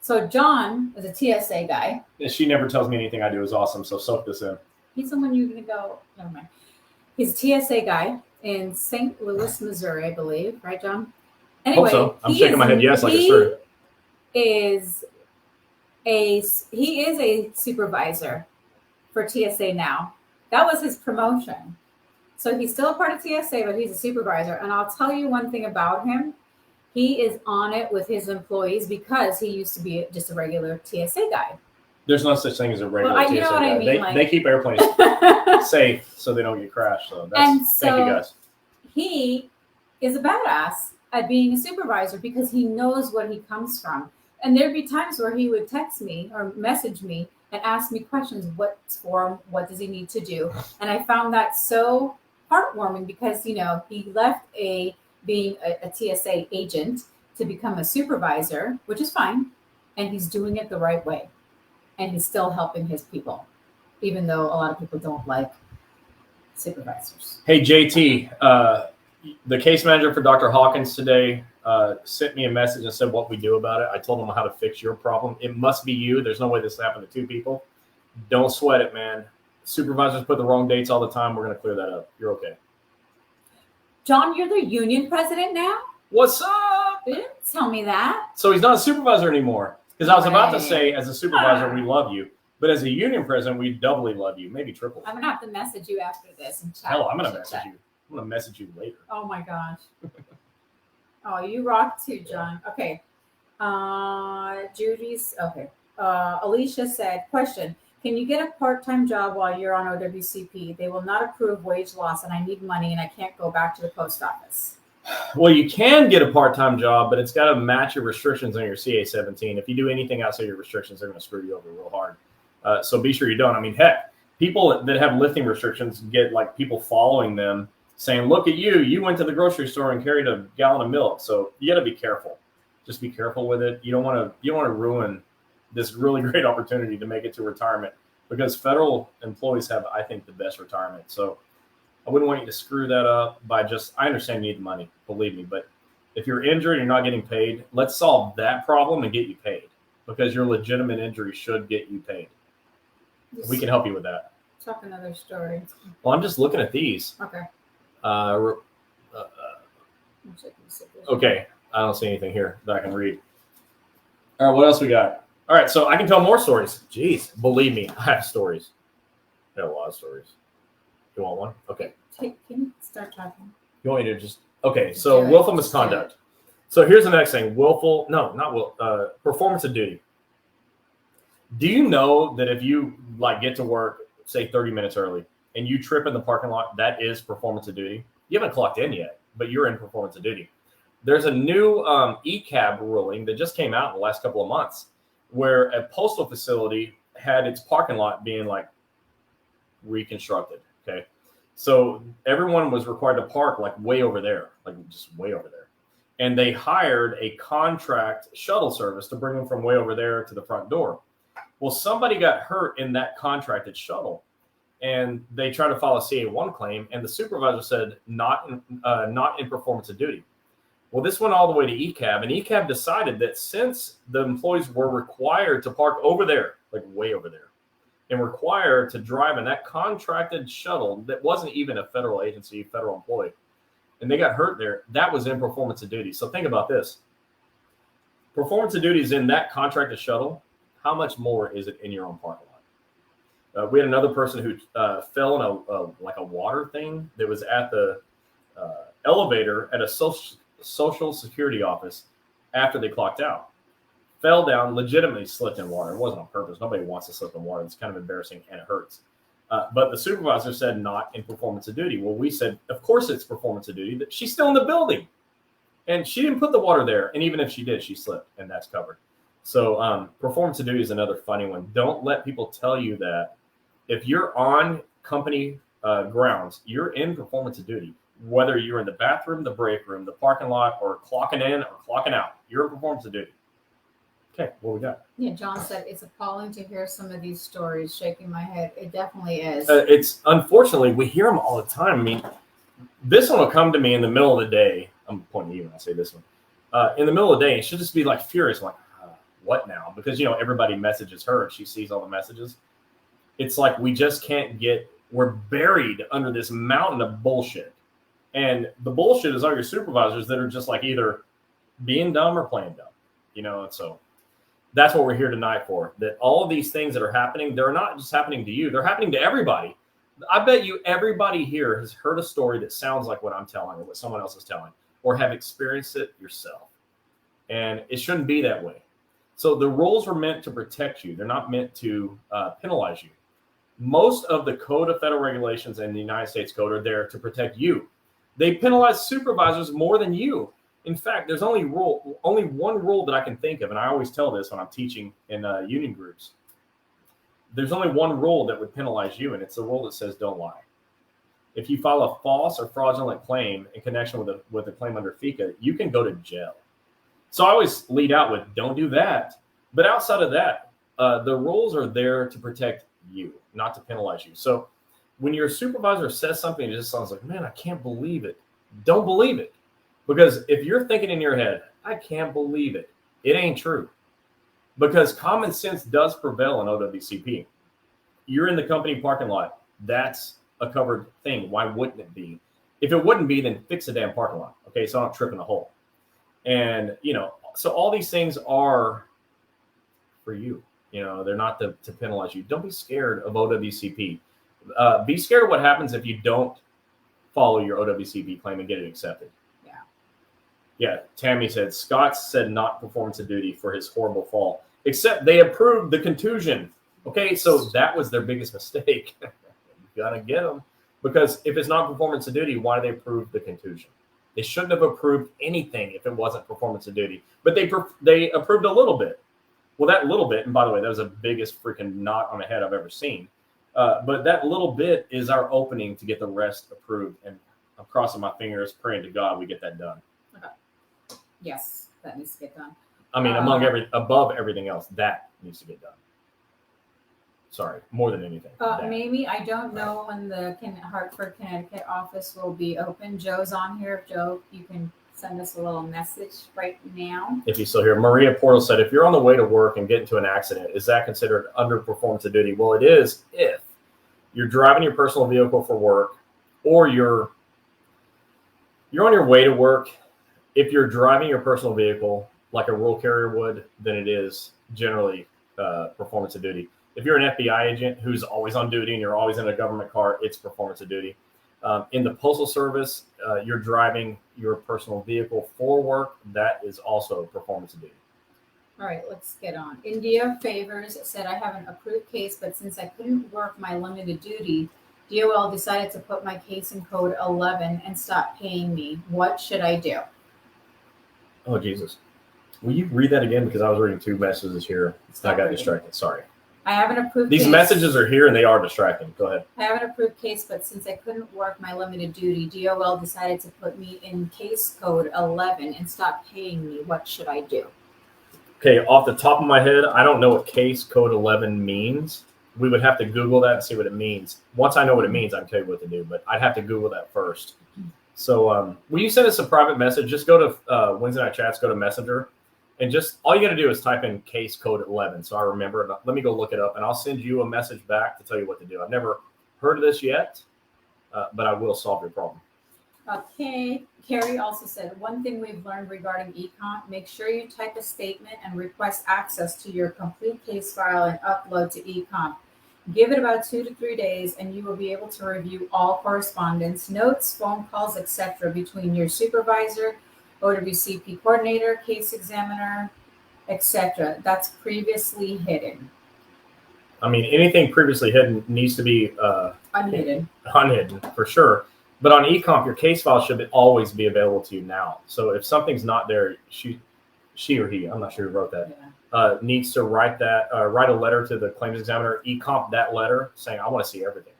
So John is a TSA guy. She never tells me anything I do is awesome, so soak this in. He's the one you're going to go, never mind. He's a TSA guy in St. Louis, Missouri, I believe. Right, John? Anyway, hope so. I'm shaking my head yes, like it's true. He is a supervisor for TSA now. That was his promotion. So he's still a part of TSA, but he's a supervisor. And I'll tell you one thing about him. He is on it with his employees because he used to be just a regular TSA guy. There's no such thing as a regular TSA know what guy. I mean? They keep airplanes safe so they don't get crashed. So thank you guys. He is a badass at being a supervisor because he knows what he comes from. And there'd be times where he would text me or message me and ask me questions. What's for him? What does he need to do? And I found that so heartwarming because, he left being a TSA agent to become a supervisor, which is fine. And he's doing it the right way. And he's still helping his people, even though a lot of people don't like supervisors. Hey, JT, the case manager for Dr. Hawkins today sent me a message and said what we do about it. I told him how to fix your problem. It must be you. There's no way this happened to 2 people. Don't sweat it, man. Supervisors put the wrong dates all the time. We're going to clear that up. You're okay. John, you're the union president now? What's up? You didn't tell me that. So he's not a supervisor anymore. Because I was about to say, as a supervisor, we love you. But as a union president, we doubly love you, maybe triple. I'm going to have to message you after this and chat. Hell, I'm going to message you. I'm going to message you later. Oh, my gosh. Oh, you rock too, John. Okay. Judy's, okay. Alicia said, question, can you get a part-time job while you're on OWCP? They will not approve wage loss, and I need money, and I can't go back to the post office. Well, you can get a part-time job, but it's got to match your restrictions on your CA-17. If you do anything outside your restrictions, they're going to screw you over real hard. So be sure you don't. I mean, heck, people that have lifting restrictions get like people following them saying, look at you. You went to the grocery store and carried a gallon of milk. So you got to be careful. Just be careful with it. You don't want to ruin this really great opportunity to make it to retirement because federal employees have, I think, the best retirement. So I wouldn't want you to screw that up by I understand you need the money, believe me, but if you're injured and you're not getting paid, let's solve that problem and get you paid because your legitimate injury should get you paid. We can help you with that. Talk another story. Well, I'm just looking at these. Okay. Okay. I don't see anything here that I can read. All right. What else we got? All right. So I can tell more stories. Jeez. Believe me, I have stories. I have a lot of stories. You want one? Okay. Can you start talking? You want me to just... Okay. So willful misconduct. So here's the next thing. Performance of duty. Do you know that if you get to work, say 30 minutes early, and you trip in the parking lot, that is performance of duty? You haven't clocked in yet, but you're in performance of duty. There's a new ECAB ruling that just came out in the last couple of months where a postal facility had its parking lot being reconstructed. Okay. So everyone was required to park way over there, just way over there. And they hired a contract shuttle service to bring them from way over there to the front door. Well, somebody got hurt in that contracted shuttle, and they tried to file a CA1 claim, and the supervisor said not in performance of duty. Well, this went all the way to ECAB, and ECAB decided that since the employees were required to park over there, like way over there, and required to drive in that contracted shuttle that wasn't even a federal agency, federal employee, and they got hurt there, that was in performance of duty. So think about this. Performance of duty is in that contracted shuttle. How much more is it in your own parking lot? We had another person who fell in a water thing that was at the elevator at a social security office after they clocked out. Fell down, legitimately slipped in water. It wasn't on purpose. Nobody wants to slip in water. It's kind of embarrassing and it hurts. But the supervisor said not in performance of duty. Well, we said, of course it's performance of duty. She's still in the building. And she didn't put the water there. And even if she did, she slipped, and that's covered. So performance of duty is another funny one. Don't let people tell you that if you're on company grounds, you're in performance of duty. Whether you're in the bathroom, the break room, the parking lot, or clocking in or clocking out, you're in performance of duty. Okay, what we got? Yeah, John said it's appalling to hear some of these stories. Shaking my head. It definitely is. It's unfortunately, we hear them all the time. I mean, this one will come to me in the middle of the day. I'm pointing at you when I say this one. In the middle of the day, it should just be like furious. I'm like, what now? Because, everybody messages her. She sees all the messages. It's like we just can't we're buried under this mountain of bullshit. And the bullshit is all your supervisors that are just like either being dumb or playing dumb, and so that's what we're here tonight for. That all of these things that are happening, they're not just happening to you. They're happening to everybody. I bet you everybody here has heard a story that sounds like what I'm telling or what someone else is telling, or have experienced it yourself. And it shouldn't be that way. So the rules are meant to protect you. They're not meant to penalize you. Most of the Code of Federal Regulations and the United States Code are there to protect you. They penalize supervisors more than you. In fact, there's only one rule that I can think of, and I always tell this when I'm teaching in union groups. There's only one rule that would penalize you, and it's the rule that says don't lie. If you file a false or fraudulent claim in connection with a claim under FECA, you can go to jail. So I always lead out with don't do that. But outside of that, the rules are there to protect you, not to penalize you. So when your supervisor says something, it just sounds like, man, I can't believe it. Don't believe it. Because if you're thinking in your head, I can't believe it, it ain't true. Because common sense does prevail in OWCP. You're in the company parking lot. That's a covered thing. Why wouldn't it be? If it wouldn't be, then fix the damn parking lot. Okay, so I don't trip in the hole. And, so all these things are for you. They're not to penalize you. Don't be scared of OWCP. Be scared of what happens if you don't follow your OWCP claim and get it accepted. Yeah, Tammy said, Scott said not performance of duty for his horrible fall, except they approved the contusion. Okay, so that was their biggest mistake. You got to get them. Because if it's not performance of duty, why do they approve the contusion? They shouldn't have approved anything if it wasn't performance of duty. But they approved a little bit. Well, that little bit, and by the way, that was the biggest freaking knot on the head I've ever seen. But that little bit is our opening to get the rest approved. And I'm crossing my fingers, praying to God we get that done. Okay. Yes, that needs to get done. I mean, above everything else, that needs to get done. Sorry, more than anything. Maybe, I don't know when the Hartford, Connecticut office will be open. Joe's on here. Joe, you can send us a little message right now. If you still hear, Maria Portal said, if you're on the way to work and get into an accident, is that considered under performance of duty? Well, it is if you're driving your personal vehicle for work, or you're on your way to work. If you're driving your personal vehicle like a rural carrier would, then it is generally performance of duty. If you're an FBI agent who's always on duty and you're always in a government car, it's performance of duty. In the Postal Service, you're driving your personal vehicle for work. That is also performance of duty. All right, let's get on. India Favors said, I have an approved case, but since I couldn't work my limited duty, DOL decided to put my case in code 11 and stop paying me. What should I do? Oh, Jesus. Will you read that again? Because I was reading two messages here. I got distracted. Sorry. I have an approved These case. messages are here and they are distracting. Go ahead. I have an approved case, but since I couldn't work my limited duty, DOL decided to put me in case code 11 and stop paying me. What should I do? Okay, off the top of my head, I don't know what case code 11 means. We would have to Google that and see what it means. Once I know what it means, I can tell you what to do, but I'd have to Google that first. So when you send us a private message, just go to Wednesday Night Chats, go to Messenger, and just all you got to do is type in case code 11. So I remember it. Let me go look it up, and I'll send you a message back to tell you what to do. I've never heard of this yet, but I will solve your problem. Okay. Carrie also said, one thing we've learned regarding eComp, make sure you type a statement and request access to your complete case file and upload to eComp. Give it about 2 to 3 days and you will be able to review all correspondence, notes, phone calls, etc. between your supervisor, OWCP coordinator, case examiner, etc. That's previously hidden. I mean, anything previously hidden needs to be Unhidden for sure. But on eComp, your case file should always be available to you now. So if something's not there, she or he, I'm not sure who wrote that, needs to write a letter to the claims examiner, eComp that letter saying, I want to see everything.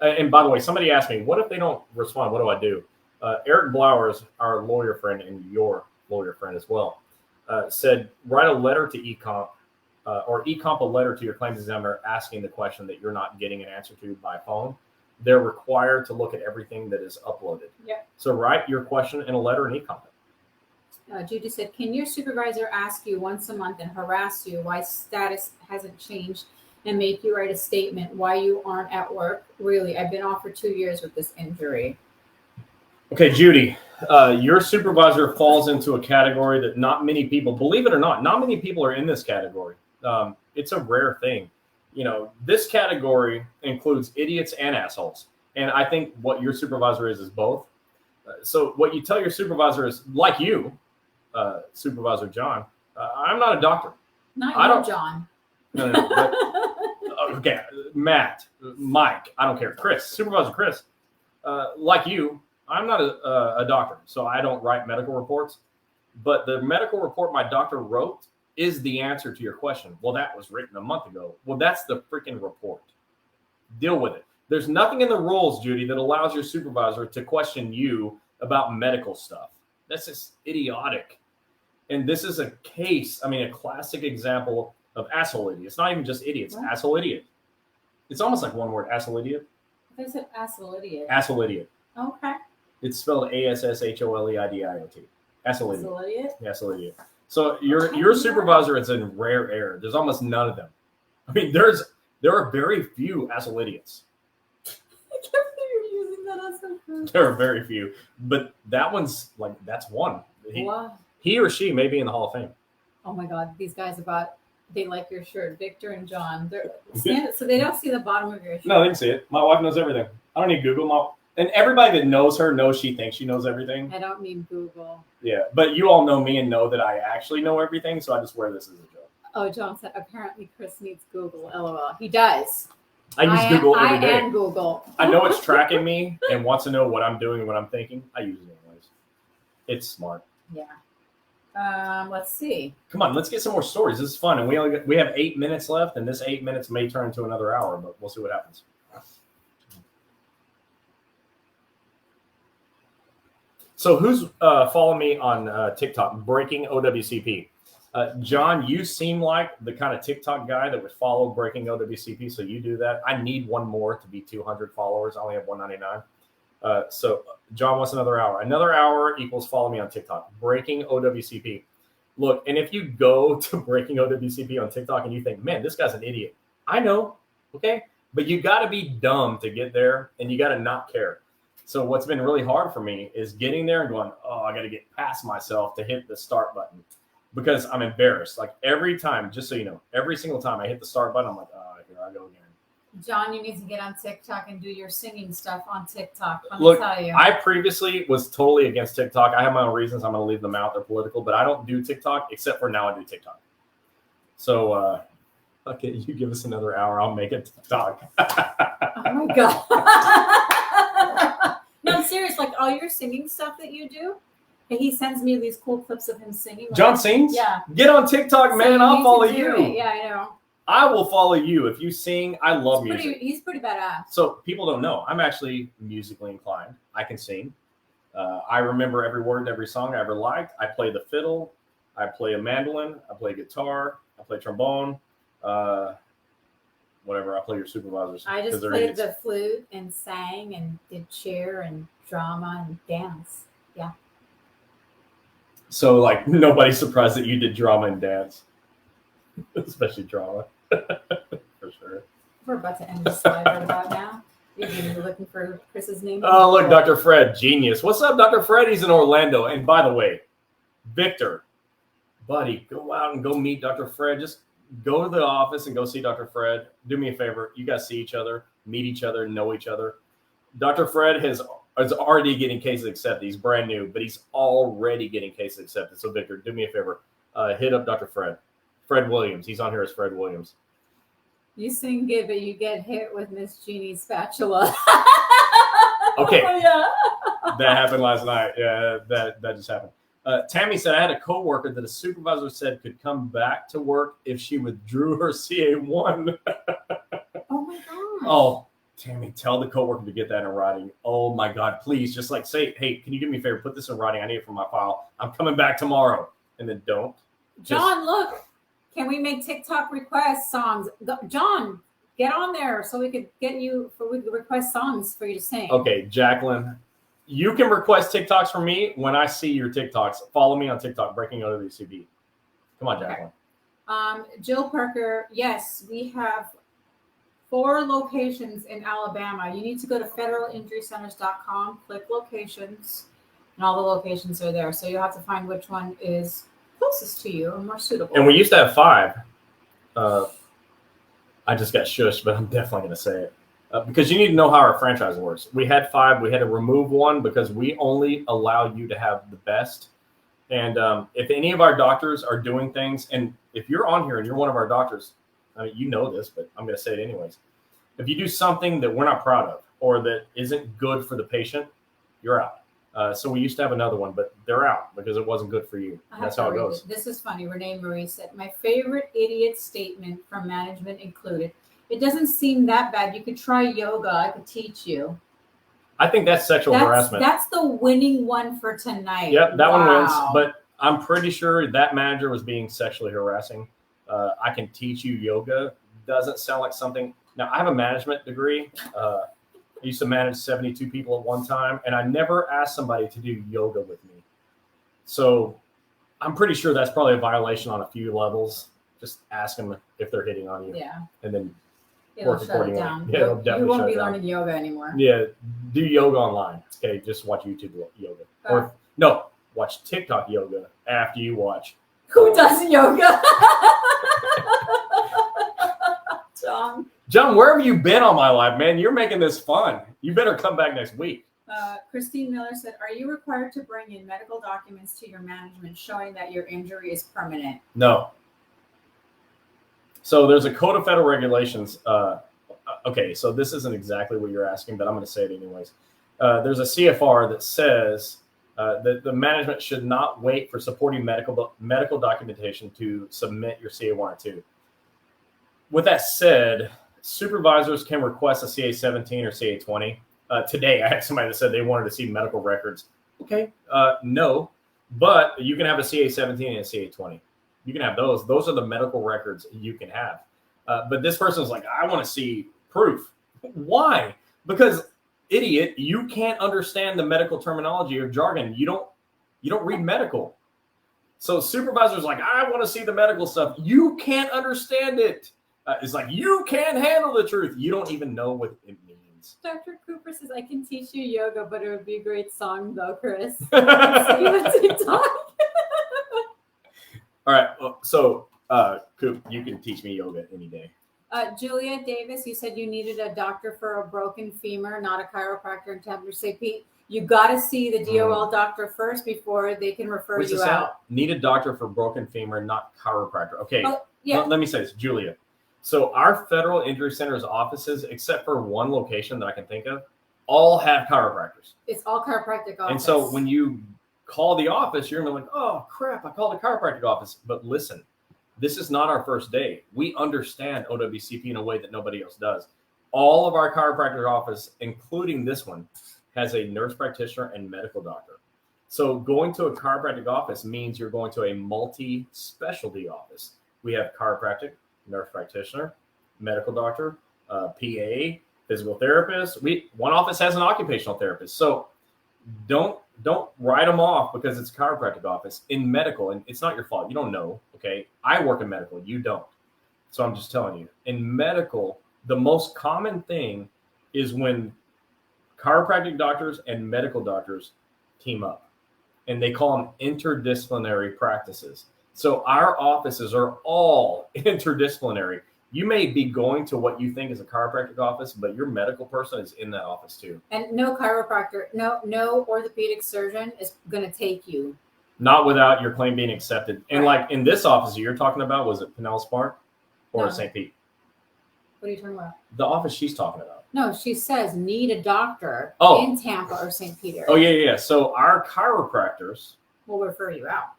And by the way, somebody asked me, what if they don't respond? What do I do? Eric Blowers, our lawyer friend and your lawyer friend as well, said, write a letter to eComp or eComp a letter to your claims examiner asking the question that you're not getting an answer to by phone. They're required to look at everything that is uploaded. Yep. So write your question in a letter and eComp it. Judy said, can your supervisor ask you once a month and harass you why status hasn't changed and make you write a statement why you aren't at work? Really, I've been off for 2 years with this injury. Okay, Judy, your supervisor falls into a category that not many people, believe it or not many people are in this category. It's a rare thing. You know, this category includes idiots and assholes. And I think what your supervisor is both. So what you tell your supervisor is, like you, Supervisor John, I'm not a doctor. Not John. No. But, okay, Matt, Mike, I don't care. Chris, Supervisor Chris, like you, I'm not a doctor, so I don't write medical reports. But the medical report my doctor wrote is the answer to your question. Well, that was written a month ago. Well, that's the freaking report. Deal with it. There's nothing in the rules, Judy, that allows your supervisor to question you about medical stuff. That's just idiotic. And this is a case, a classic example of asshole idiot. It's not even just idiots, What? asshole idiot. It's almost like one word, asshole idiot. I said asshole idiot. Asshole idiot. Okay. It's spelled ASSHOLEIDIOT. Asshole idiot. Asshole idiot. Asshole idiot. So your supervisor is in rare air. There's almost none of them. There are very few asshole idiots. I can't believe you're using that as a word. There are very few, but that's one. He or she may be in the Hall of Fame. Oh my God, these guys they like your shirt, Victor and John. So they don't see the bottom of your shirt. No, they can see it. My wife knows everything. I don't need Google. And everybody that knows her knows she thinks she knows everything. I don't need Google. Yeah, but you all know me and know that I actually know everything, so I just wear this as a joke. Oh, John said, apparently Chris needs Google. LOL. He does. I use Google every day. I am Google. I know it's tracking me and wants to know what I'm doing and what I'm thinking. I use it anyways. It's smart. Yeah. Let's see. Come on, let's get some more stories. This is fun, and we have 8 minutes left, and this 8 minutes may turn into another hour, but we'll see what happens. So who's following me on TikTok? Breaking OWCP. John, you seem like the kind of TikTok guy that would follow Breaking OWCP, so you do that. I need one more to be 200 followers. I only have 199. So John wants another hour. Another hour equals follow me on TikTok. Breaking OWCP. Look, and if you go to Breaking OWCP on TikTok and you think, man, this guy's an idiot. I know, okay? But you got to be dumb to get there, and you got to not care. So what's been really hard for me is getting there and going, oh, I got to get past myself to hit the start button because I'm embarrassed. Like every time, just so you know, every single time I hit the start button, I'm like, oh, here I go again. John, you need to get on TikTok and do your singing stuff on TikTok. Let Look, me tell you. I previously was totally against TikTok. I have my own reasons. I'm going to leave them out. They're political, but I don't do TikTok except for now I do TikTok. So, okay, you give us another hour. I'll make it TikTok. Oh my God. No, I'm serious. Like all your singing stuff that you do, and he sends me these cool clips of him singing. Like, John sings? Yeah. Get on TikTok, man. So I'll follow you. Yeah, I know. I will follow you. If you sing, I love music. He's pretty badass. So people don't know. I'm actually musically inclined. I can sing. I remember every word, every song I ever liked. I play the fiddle. I play a mandolin. I play guitar. I play trombone. Whatever. I play your supervisors. I just played the flute and sang and did cheer and drama and dance. Yeah. So like nobody's surprised that you did drama and dance, especially drama, for sure. We're about to end the slide right about now. You're looking for Chris's name. Oh, look, Dr. Fred, genius. What's up, Dr. Fred? He's in Orlando. And by the way, Victor, buddy, go out and go meet Dr. Fred. Just go to the office and go see Dr. Fred. Do me a favor. You guys see each other, meet each other, know each other. Dr. Fred is already getting cases accepted. He's brand new, but he's already getting cases accepted. So, Victor, do me a favor. Hit up Dr. Fred. Fred Williams. He's on here as Fred Williams. You sing good, but you get hit with Miss Jeannie's spatula. Okay. Yeah. That happened last night. Yeah, that just happened. Tammy said, I had a coworker that a supervisor said could come back to work if she withdrew her CA1. Oh, my gosh. Oh, Tammy, tell the coworker to get that in writing. Oh, my God, please. Just like say, hey, can you do me a favor? Put this in writing. I need it for my file. I'm coming back tomorrow. And then don't. John, look. Can we make TikTok request songs? John, get on there so we could request songs for you to sing. Okay, Jacqueline, you can request TikToks from me when I see your TikToks. Follow me on TikTok, Breaking OWCP. Come on, Jacqueline. Okay. Jill Parker, yes, we have 4 locations in Alabama. You need to go to federalinjurycenters.com, click locations, and all the locations are there. So you'll have to find which one is closest to you and more suitable. And we used to have 5. I just got shushed, but I'm definitely going to say it. Because you need to know how our franchise works. We had 5. We had to remove 1 because we only allow you to have the best. And if any of our doctors are doing things, and if you're on here and you're one of our doctors, I mean, you know this, but I'm going to say it anyways. If you do something that we're not proud of or that isn't good for the patient, you're out. So we used to have another one, but they're out because it wasn't good for you. That's how it goes. This is funny. Renee Marie said, my favorite idiot statement from management included, it doesn't seem that bad. You could try yoga. I could teach you. I think that's sexual harassment. That's the winning one for tonight. Yep, that one wins. But I'm pretty sure that manager was being sexually harassing. I can teach you yoga. Doesn't sound like something. Now, I have a management degree. I used to manage 72 people at one time, and I never asked somebody to do yoga with me. So I'm pretty sure that's probably a violation on a few levels. Just ask them if they're hitting on you. Yeah. And then it'll work shut accordingly. it down. Yeah, you won't be learning yoga anymore. Yeah, do yoga online. Okay, just watch YouTube yoga. Or no, watch TikTok yoga after you watch. Who does yoga? John, where have you been all my life, man? You're making this fun. You better come back next week. Christine Miller said, are you required to bring in medical documents to your management showing that your injury is permanent? No. So there's a code of federal regulations. Okay, so this isn't exactly what you're asking, but I'm going to say it anyways. There's a CFR that says that the management should not wait for supporting medical documentation to submit your CA1 or 2. With that said, supervisors can request a CA17 or CA20. Today, I had somebody that said they wanted to see medical records. Okay, no, but you can have a CA17 and a CA20. You can have those. Those are the medical records you can have. But this person's like, I want to see proof. Why? Because, idiot, you can't understand the medical terminology or jargon. You don't read medical. So supervisor's like, I want to see the medical stuff. You can't understand it. It's like, you can't handle the truth. You don't even know what it means. Dr. Cooper says, I can teach you yoga, but it would be a great song, though, Chris. See you on TikTok. All right. So, Coop, you can teach me yoga any day. Julia Davis, you said you needed a doctor for a broken femur, not a chiropractor in Templer. Say, Pete, you got to see the DOL doctor first before they can refer you out. Need a doctor for broken femur, not chiropractor. Okay. Yeah. Let me say this, Julia. So our Federal Injury Center's offices, except for one location that I can think of, all have chiropractors. It's all chiropractic office. And so when you call the office, you're going to be like, oh, crap, I called the chiropractic office. But listen, this is not our first day. We understand OWCP in a way that nobody else does. All of our chiropractic office, including this one, has a nurse practitioner and medical doctor. So going to a chiropractic office means you're going to a multi-specialty office. We have chiropractic, nurse practitioner, medical doctor, PA, physical therapist. One office has an occupational therapist. So don't write them off because it's a chiropractic office. In medical, and it's not your fault. You don't know. Okay, I work in medical. You don't. So I'm just telling you. In medical, the most common thing is when chiropractic doctors and medical doctors team up, and they call them interdisciplinary practices. So our offices are all interdisciplinary. You may be going to what you think is a chiropractic office, but your medical person is in that office too. And no chiropractor, no orthopedic surgeon is going to take you. Not without your claim being accepted. And Right. like in this office you're talking about, was it Pinellas Park or No. St. Pete? What are you talking about? The office she's talking about. No, she says need a doctor in Tampa or St. Peter. Oh, yeah. So our chiropractors We'll refer you out.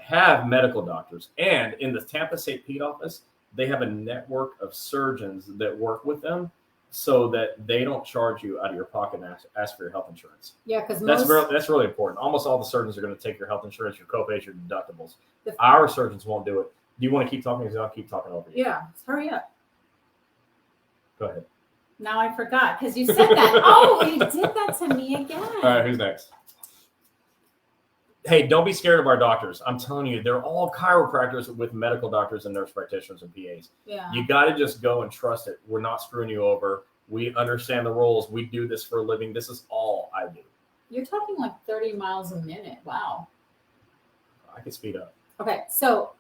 have medical doctors. And in the Tampa St. Pete office, they have a network of surgeons that work with them so that they don't charge you out of your pocket and ask for your health insurance. Yeah, because that's really important. Almost all the surgeons are going to take your health insurance, your copays, your deductibles. Our surgeons won't do it. Do you want to keep talking? Because I'll keep talking over you. Yeah, hurry up. Go ahead. Now I forgot because you said that. Oh, you did that to me again. All right, who's next? Hey, don't be scared of our doctors. I'm telling you, they're all chiropractors with medical doctors and nurse practitioners and PAs. Yeah. You got to just go and trust it. We're not screwing you over. We understand the rules. We do this for a living. This is all I do. You're talking like 30 miles a minute. Wow. I can speed up. Okay, so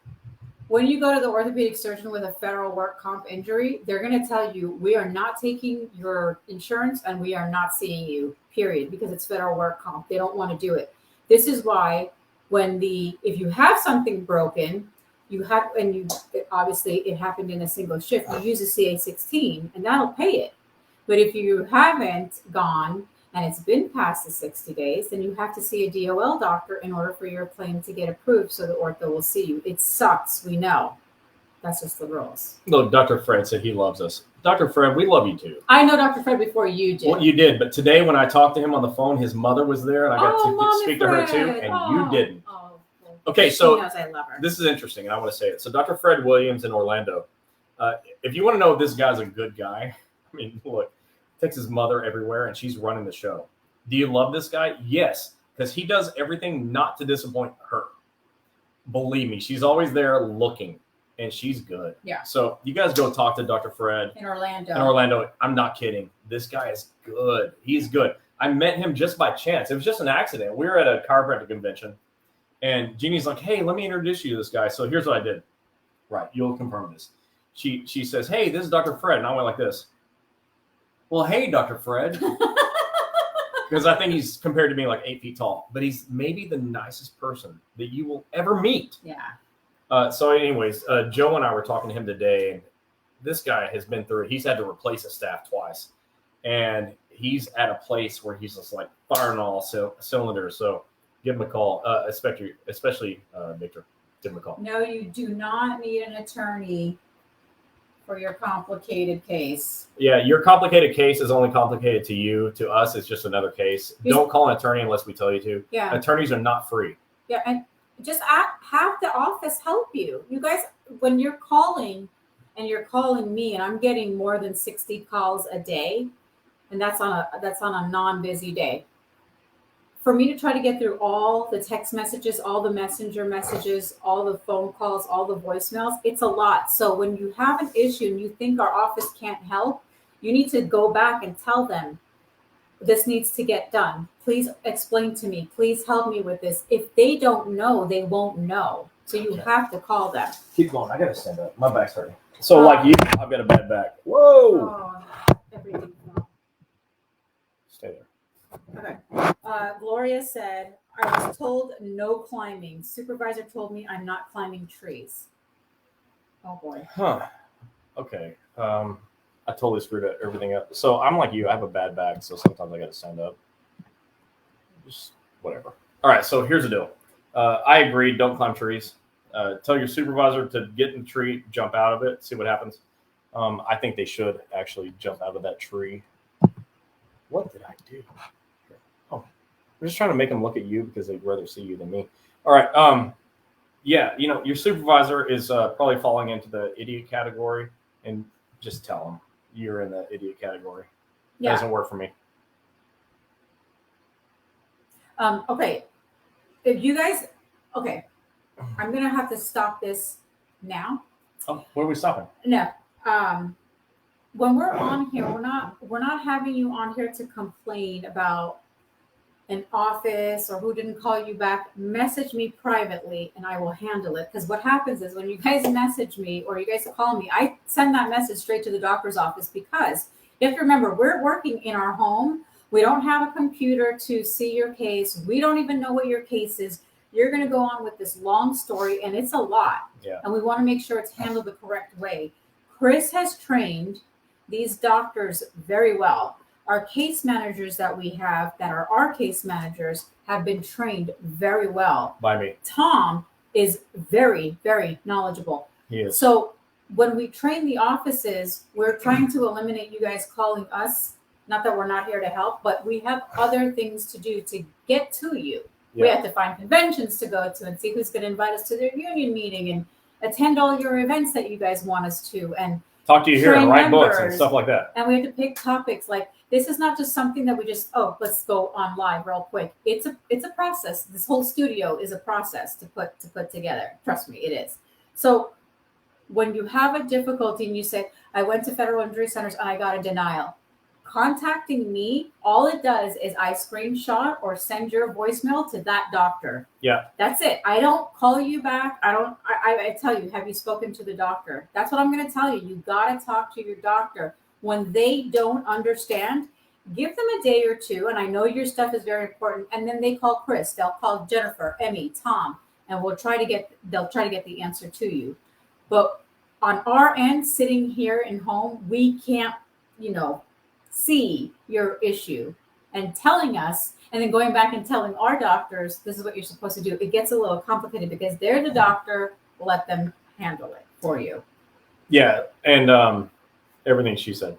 when you go to the orthopedic surgeon with a federal work comp injury, they're going to tell you, we are not taking your insurance and we are not seeing you, period, because it's federal work comp. They don't want to do it. This is why if you have something broken, obviously it happened in a single shift, you use a CA-16 and that'll pay it. But if you haven't gone and it's been past the 60 days, then you have to see a DOL doctor in order for your claim to get approved so the ortho will see you. It sucks, we know. That's just the rules. Look, Dr. Fred said he loves us. Dr. Fred, we love you too. I know Dr. Fred before you did. Well, you did, but today when I talked to him on the phone, his mother was there and I got to speak to her too, and you didn't. Oh, well, okay, so she knows I love her. This is interesting, and I want to say it. So Dr. Fred Williams in Orlando, if you want to know if this guy's a good guy, I mean, look, takes his mother everywhere, and she's running the show. Do you love this guy? Yes, because he does everything not to disappoint her. Believe me, she's always there looking, and she's good. Yeah. So you guys go talk to Dr. Fred in Orlando. I'm not kidding. This guy is good. He's good. I met him just by chance. It was just an accident. We were at a chiropractic convention, and Jeannie's like, "Hey, let me introduce you to this guy." So here's what I did. Right, you'll confirm this. She says, "Hey, this is Dr. Fred," and I went like this. Well, hey, Dr. Fred. Because I think he's compared to me like 8 feet tall, but he's maybe the nicest person that you will ever meet. Yeah. So anyways, Joe and I were talking to him today, and this guy has been through it. He's had to replace his staff twice, and he's at a place where he's just like firing all cylinders. So give him a call, especially Victor. Give him a call. No, you do not need an attorney for your complicated case. Yeah, your complicated case is only complicated to you. To us, it's just another case. Don't call an attorney unless we tell you to. Yeah. Attorneys are not free. Yeah, and just have the office help you. You guys, when you're calling and you're calling me, and I'm getting more than 60 calls a day, and that's on a non-busy day. For me to try to get through all the text messages, all the messenger messages, all the phone calls, all the voicemails, it's a lot. So when you have an issue and you think our office can't help, you need to go back and tell them, this needs to get done. Please explain to me. Please help me with this. If they don't know, they won't know. So you have to call them. Keep going. I got to stand up. My back's hurting. So like you, I've got a bad back. Whoa. Everything fell. Stay there. Okay. Gloria said, I was told no climbing. Supervisor told me I'm not climbing trees. Oh boy. Huh. Okay. I totally screwed everything up. So I'm like you. I have a bad back, so sometimes I got to stand up. Just whatever. All right. So here's the deal. I agreed. Don't climb trees. Tell your supervisor to get in the tree, jump out of it, see what happens. I think they should actually jump out of that tree. What did I do? Oh, I'm just trying to make them look at you because they'd rather see you than me. All right. Yeah, your supervisor is probably falling into the idiot category, and just tell them you're in the idiot category. Yeah. That doesn't work for me. Okay. If you guys, okay, I'm going to have to stop this now. Oh, where are we stopping? No. When we're on here, we're not having you on here to complain about an office or who didn't call you back. Message me privately and I will handle it. Because what happens is when you guys message me or you guys call me, I send that message straight to the doctor's office, because you have to remember, we're working in our home. We don't have a computer to see your case. We don't even know what your case is. You're going to go on with this long story, and it's a lot. Yeah. And we want to make sure it's handled the correct way. Chris has trained these doctors very well. Our case managers that we have, that are our case managers, have been trained very well. By me. Tom is very, very knowledgeable. He is. So when we train the offices, we're trying to eliminate you guys calling us. Not that we're not here to help, but we have other things to do to get to you. Yeah. We have to find conventions to go to and see who's going to invite us to their union meeting and attend all your events that you guys want us to, and talk to you here and write books and members. stuff like that. And we have to pick topics. Like, this is not just something that we just, let's go on live real quick. It's a process. This whole studio is a process to put together. Trust me, it is. So when you have a difficulty and you say, I went to federal injury centers and I got a denial, contacting me, all it does is I screenshot or send your voicemail to that doctor. Yeah. That's it. I don't call you back. I tell you, have you spoken to the doctor? That's what I'm going to tell you. You got to talk to your doctor. When they don't understand, give them a day or two. And I know your stuff is very important. And then they call Chris. They'll call Jennifer, Emmy, Tom, and they'll try to get the answer to you. But on our end, sitting here in home, we can't, see your issue and telling us, and then going back and telling our doctors, this is what you're supposed to do. It gets a little complicated because they're the doctor. Let them handle it for you. Yeah. And everything she said.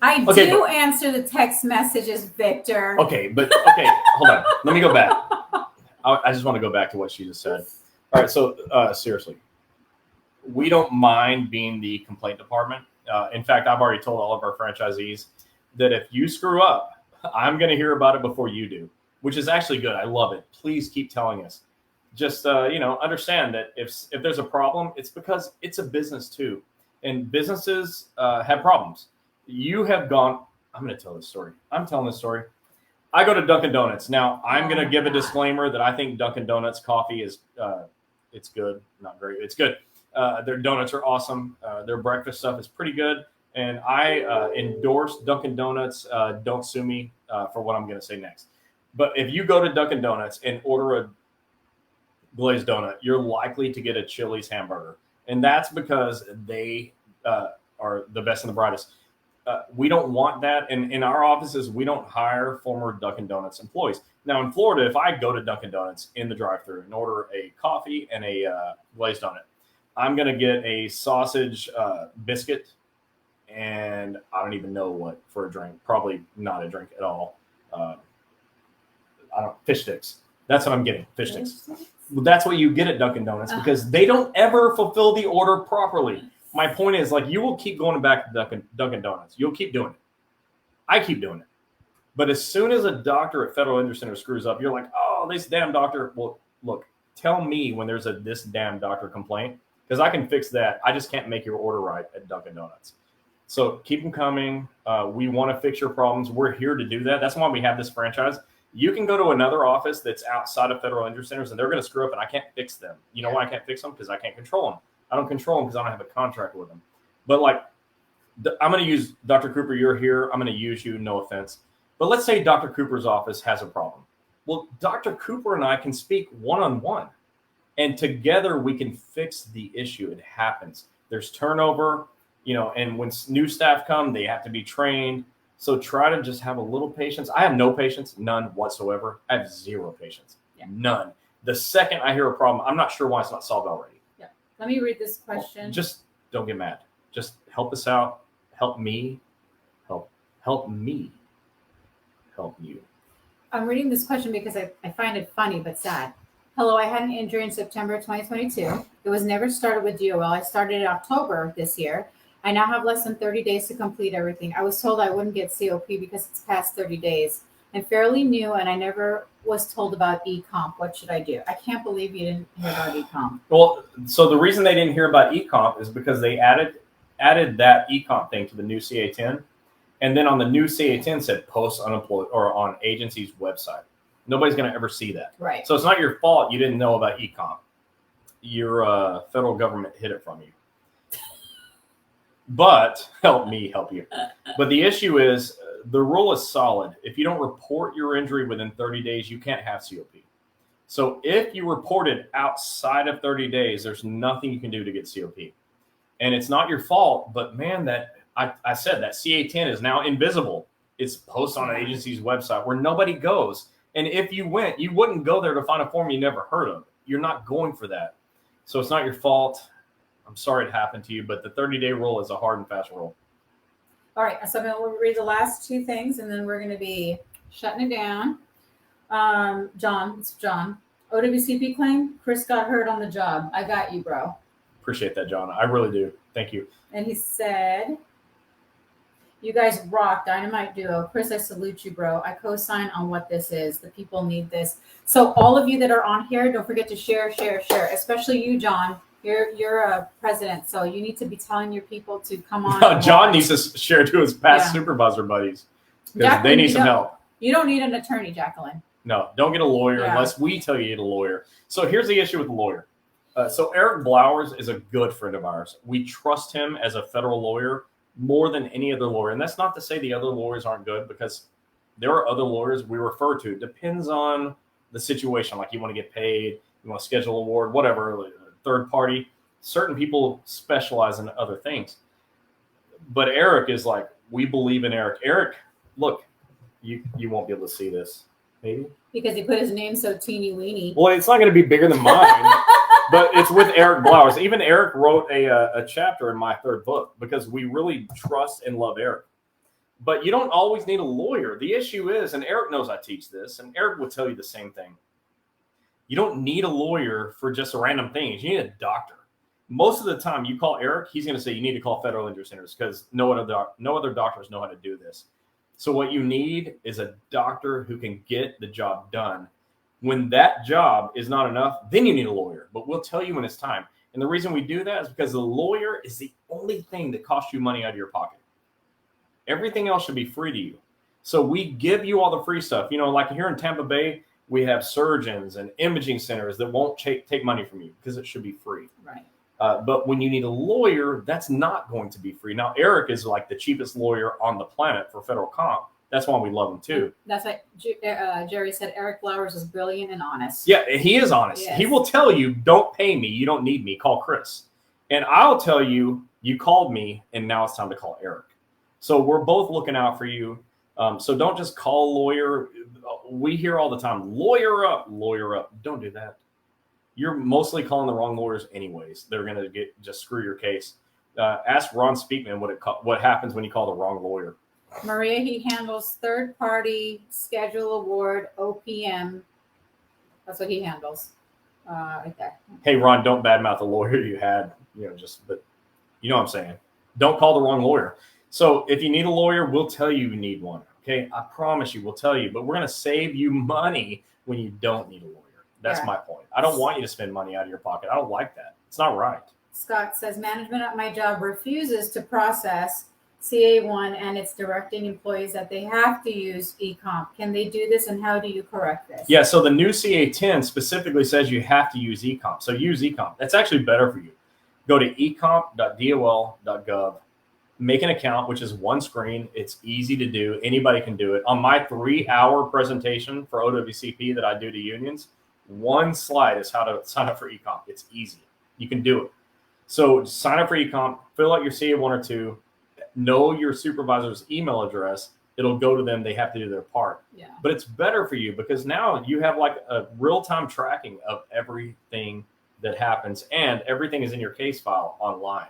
I do answer the text messages, Victor. Okay. Hold on. Let me go back. I just want to go back to what she just said. All right. So seriously, we don't mind being the complaint department. In fact, I've already told all of our franchisees that if you screw up, I'm going to hear about it before you do, which is actually good. I love it. Please keep telling us. Just, understand that if there's a problem, it's because it's a business too. And businesses have problems. You have gone, I'm going to tell this story. I'm telling this story. I go to Dunkin' Donuts. Now, I'm going to give a disclaimer that I think Dunkin' Donuts coffee is, it's good, not great. It's good. Their donuts are awesome. Their breakfast stuff is pretty good. And I endorse Dunkin' Donuts. Don't sue me for what I'm going to say next. But if you go to Dunkin' Donuts and order a glazed donut, you're likely to get a Chili's hamburger. And that's because they are the best and the brightest. We don't want that. And in our offices, we don't hire former Dunkin' Donuts employees. Now, in Florida, if I go to Dunkin' Donuts in the drive-thru and order a coffee and a glazed donut, I'm going to get a sausage biscuit, and I don't even know what for a drink. Probably not a drink at all. Fish sticks. That's what I'm getting, fish sticks. Well, that's what you get at Dunkin' Donuts because they don't ever fulfill the order properly. My point is, you will keep going back to Dunkin' Donuts. You'll keep doing it. I keep doing it. But as soon as a doctor at Federal Injury Center screws up, you're like, oh, this damn doctor. Well, look, tell me when there's this damn doctor complaint. Because I can fix that. I just can't make your order right at Dunkin' Donuts. So keep them coming. We want to fix your problems. We're here to do that. That's why we have this franchise. You can go to another office that's outside of Federal Injury Centers, and they're going to screw up, and I can't fix them. You know why I can't fix them? Because I can't control them. I don't control them because I don't have a contract with them. But I'm going to use Dr. Cooper. You're here. I'm going to use you. No offense. But let's say Dr. Cooper's office has a problem. Well, Dr. Cooper and I can speak one-on-one. And together we can fix the issue. It happens. There's turnover, and when new staff come, they have to be trained. So try to just have a little patience. I have no patience, none whatsoever. I have zero patience, none. The second I hear a problem, I'm not sure why it's not solved already. Yeah. Let me read this question. Just don't get mad. Just help us out. Help me. Help me. Help you. I'm reading this question because I find it funny but sad. Hello, I had an injury in September 2022. It was never started with DOL. I started in October this year. I now have less than 30 days to complete everything. I was told I wouldn't get COP because it's past 30 days. I'm fairly new and I never was told about e-comp. What should I do? I can't believe you didn't hear about e-comp. Well, so the reason they didn't hear about e-comp is because they added that e-comp thing to the new CA10. And then on the new CA10 said post unemployed or on agency's website. Nobody's going to ever see that. Right. So it's not your fault you didn't know about e-comp. Your federal government hid it from you. But help me help you. But the issue is the rule is solid. If you don't report your injury within 30 days, you can't have COP. So if you report it outside of 30 days, there's nothing you can do to get COP. And it's not your fault, but man, that I said that CA10 is now invisible. It's posted on an agency's website where nobody goes. And if you went, you wouldn't go there to find a form you never heard of. You're not going for that. So it's not your fault. I'm sorry it happened to you, but the 30-day rule is a hard and fast rule. All right, so I'm going to read the last two things, and then we're going to be shutting it down. John, OWCP claim, Chris got hurt on the job. I got you, bro. Appreciate that, John. I really do. Thank you. And he said, you guys rock, dynamite duo. Chris, I salute you, bro. I co-sign on what this is. The people need this. So all of you that are on here, don't forget to share, especially you, John. You're a president, so you need to be telling your people to come on. No, John needs to share to his past supervisor buddies because they need some help. You don't need an attorney, Jacqueline. No, don't get a lawyer unless we tell you to get a lawyer. So here's the issue with the lawyer. So Eric Blowers is a good friend of ours. We trust him as a federal lawyer more than any other lawyer. And that's not to say the other lawyers aren't good, because there are other lawyers we refer to. It depends on the situation. Like you want to get paid, you want to schedule a award, whatever, third party. Certain people specialize in other things. But Eric is like, we believe in Eric. Eric, look, you won't be able to see this. Maybe? Because he put his name so teeny weeny. Well, it's not going to be bigger than mine. But it's with Eric Blowers. Even Eric wrote a chapter in my third book because we really trust and love Eric. But you don't always need a lawyer. The issue is, and Eric knows I teach this, and Eric will tell you the same thing. You don't need a lawyer for just random things. You need a doctor. Most of the time you call Eric, he's going to say you need to call Federal Injury Centers because no other doctors know how to do this. So what you need is a doctor who can get the job done. When that job is not enough, then you need a lawyer. But we'll tell you when it's time. And the reason we do that is because the lawyer is the only thing that costs you money out of your pocket. Everything else should be free to you. So we give you all the free stuff. You know, like here in Tampa Bay, we have surgeons and imaging centers that won't take money from you because it should be free. Right. But when you need a lawyer, that's not going to be free. Now, Eric is like the cheapest lawyer on the planet for federal comp. That's why we love him too. That's what Jerry said. Eric Flowers is brilliant and honest. Yeah, he is honest. Yes. He will tell you, don't pay me. You don't need me. Call Chris. And I'll tell you, you called me and now it's time to call Eric. So we're both looking out for you. So don't just call a lawyer. We hear all the time, lawyer up. Don't do that. You're mostly calling the wrong lawyers anyways. They're going to just screw your case. Ask Ron Speakman what happens when you call the wrong lawyer. Maria, he handles third-party schedule award, OPM. That's what he handles. Right there. Hey, Ron, don't badmouth the lawyer you had. But you know what I'm saying. Don't call the wrong lawyer. So if you need a lawyer, we'll tell you need one. Okay, I promise you, we'll tell you. But we're going to save you money when you don't need a lawyer. That's my point. I don't want you to spend money out of your pocket. I don't like that. It's not right. Scott says, management at my job refuses to process CA1 and it's directing employees that they have to use eComp. Can they do this and how do you correct this? Yeah, so the new CA10 specifically says you have to use eComp. So use eComp. That's actually better for you. Go to ecomp.dol.gov, make an account, which is one screen. It's easy to do. Anybody can do it. On my 3-hour presentation for OWCP that I do to unions, one slide is how to sign up for eComp. It's easy. You can do it. So sign up for eComp, fill out your CA1 or 2, know your supervisor's email address. It'll go to them. They have to do their part. Yeah. But it's better for you because now you have like a real-time tracking of everything that happens and everything is in your case file online.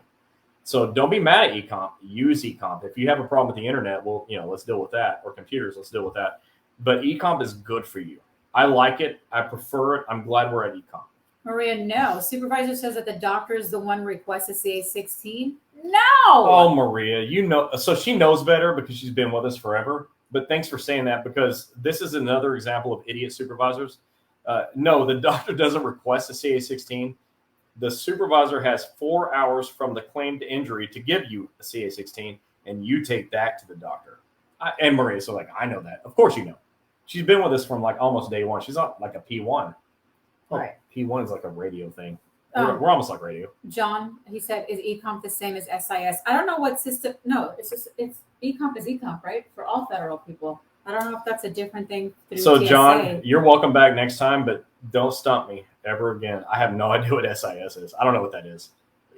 So don't be mad at eComp. Use eComp. If you have a problem with the internet, well, let's deal with that. Or computers, let's deal with that. But eComp is good for you. I like it. I prefer it. I'm glad we're at eComp. Maria, no. Supervisor says that the doctor is the one requested CA16. No. Oh, Maria, so she knows better because she's been with us forever. But thanks for saying that, because this is another example of idiot supervisors. No, the doctor doesn't request a CA-16. The supervisor has 4 hours from the claimed injury to give you a CA-16, and you take that to the doctor. And Maria, so like, I know that. Of course you know. She's been with us from like almost day one. She's not like a P1. Right. P1 is like a radio thing. We're almost like radio. John, he said, is ECOMP the same as SIS? I don't know what system. No, it's ECOMP is ECOMP, right? For all federal people. I don't know if that's a different thing. So, TSA. John, you're welcome back next time, but don't stump me ever again. I have no idea what SIS is. I don't know what that is.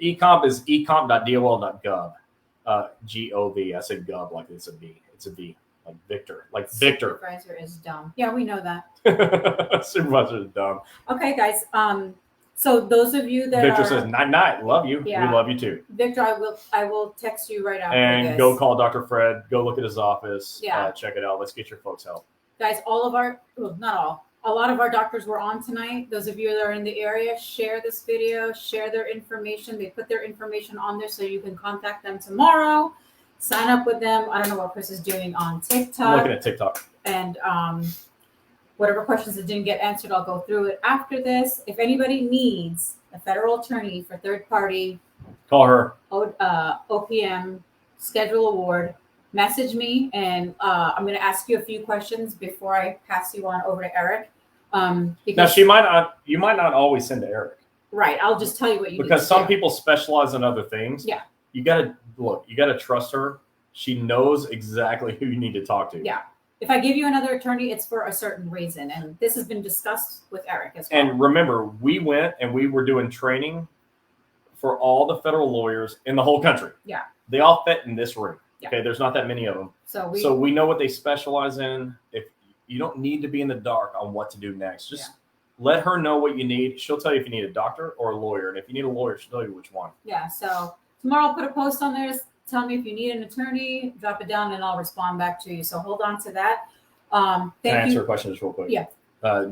ECOMP is ecomp.dol.gov. Gov. I said gov like it's a B. It's a V. Like Victor. Like Victor. Supervisor is dumb. Yeah, we know that. Supervisor is dumb. Okay, guys. So those of you that Victor says, night, love you. Yeah. We love you too. Victor, I will text you right after and this. Go call Dr. Fred. Go look at his office. Yeah. Check it out. Let's get your folks help. Guys, a lot of our doctors were on tonight. Those of you that are in the area, share this video, share their information. They put their information on there so you can contact them tomorrow. Sign up with them. I don't know what Chris is doing on TikTok. I'm looking at TikTok. And whatever questions that didn't get answered, I'll go through it after this. If anybody needs a federal attorney for third party, call her. OPM schedule award, message me, and I'm going to ask you a few questions before I pass you on over to Eric. Now you might not always send to Eric. Right. I'll just tell you what you need because to some do. people specialize in other things. Yeah. You got to trust her. She knows exactly who you need to talk to. Yeah. If I give you another attorney, it's for a certain reason. And this has been discussed with Eric as well. And remember, we went and we were doing training for all the federal lawyers in the whole country. Yeah. They all fit in this room. Yeah. Okay. There's not that many of them. So we know what they specialize in. If you don't need to be in the dark on what to do next, just let her know what you need. She'll tell you if you need a doctor or a lawyer. And if you need a lawyer, she'll tell you which one. Yeah. So tomorrow I'll put a post on there. Tell me if you need an attorney, drop it down, and I'll respond back to you. So hold on to that. Can I answer a question just real quick? Yeah.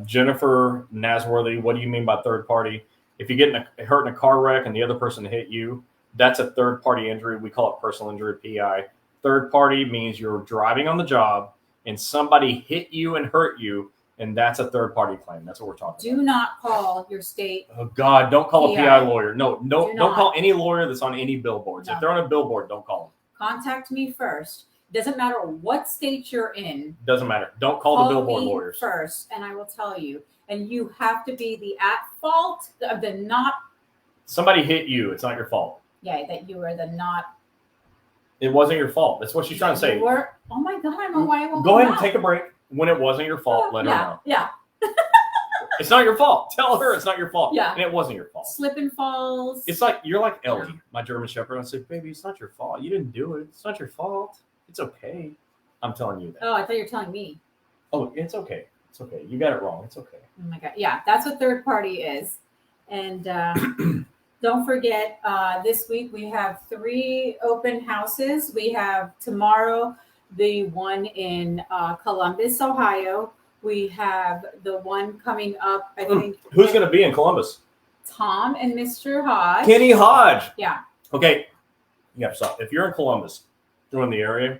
Jennifer Nasworthy, what do you mean by third party? If you get hurt in a car wreck and the other person hit you, that's a third party injury. We call it personal injury, PI. Third party means you're driving on the job and somebody hit you and hurt you, and that's a third party claim. That's what we're talking about. Do not call your state. Oh God, don't call a PI lawyer. No, don't call any lawyer that's on any billboards. No. If they're on a billboard, don't call them. Contact me first. Doesn't matter what state you're in. Doesn't matter. Don't call the billboard me lawyers first, and I will tell you. And you have to be the at fault of the not. Somebody hit you. It's not your fault. Yeah, that you are the not. It wasn't your fault. That's what she's trying to say. Oh my God, I don't know why I won't go ahead and take a break. When it wasn't your fault, let her know. Yeah. It's not your fault. Tell her it's not your fault. Yeah. And it wasn't your fault. Slip and falls. It's like you're like Ellie, my German Shepherd. I said, baby, it's not your fault. You didn't do it. It's not your fault. It's okay. I'm telling you that. Oh, I thought you were telling me. Oh, it's okay. It's okay. You got it wrong. It's okay. Oh my God. Yeah, that's what third party is. And don't forget, this week we have 3 open houses. We have tomorrow the one in Columbus, Ohio. We have the one coming up, I think. Who's going to be in Columbus? Tom and Mr. Hodge. Kenny Hodge. Yeah. Okay. Yeah. So if you're in Columbus, you're in the area,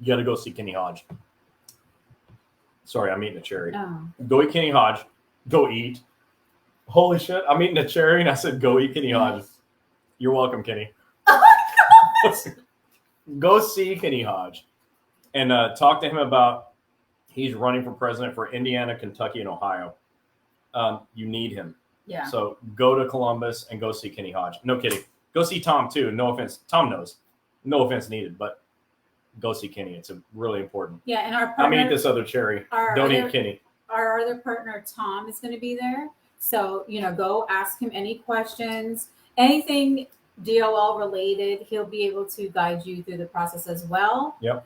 you got to go see Kenny Hodge. Sorry, I'm eating a cherry. Oh. Go eat Kenny Hodge. Go eat. Holy shit. I'm eating a cherry and I said, go eat Kenny Hodge. You're welcome, Kenny. Oh my God. Go see Kenny Hodge and talk to him about he's running for president for Indiana, Kentucky, and Ohio. You need him. Yeah. So go to Columbus and go see Kenny Hodge. No kidding. Go see Tom too. No offense. Tom knows. No offense needed, but go see Kenny. It's really important. Yeah, and our partner. I'm eating this other cherry. Don't eat Kenny. Our other partner, Tom, is going to be there. So, go ask him any questions, anything DOL related. He'll be able to guide you through the process as well. Yep.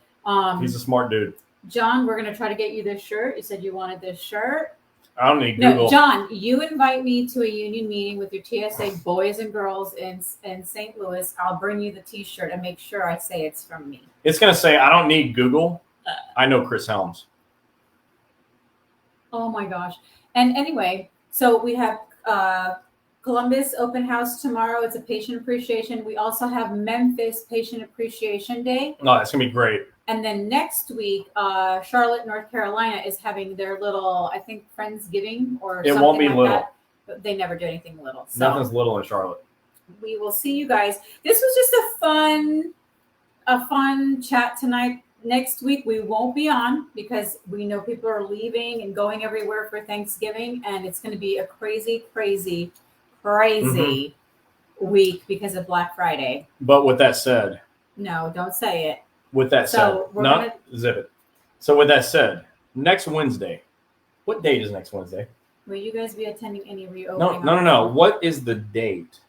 He's a smart dude. John, we're going to try to get you this shirt. You said you wanted this shirt. I don't need Google. No, John, you invite me to a union meeting with your TSA boys and girls in St. Louis. I'll bring you the T-shirt and make sure I say it's from me. It's going to say, I don't need Google. I know Chris Helms. Oh, my gosh. And anyway, so we have Columbus open house tomorrow. It's a patient appreciation. We also have Memphis Patient Appreciation Day. No, that's going to be great. And then next week, Charlotte, North Carolina is having their little, I think, Friendsgiving or It something won't be like little. that. But they never do anything little. So Nothing's little in Charlotte. we will see you guys. This was just a fun chat tonight. Next week we won't be on because we know people are leaving and going everywhere for Thanksgiving, and it's going to be a crazy week because of Black Friday. But with that said, no, don't say it. With that said, not zip it. So with that said, next Wednesday, what date is next Wednesday? Will you guys be attending any reopening? No. What is the date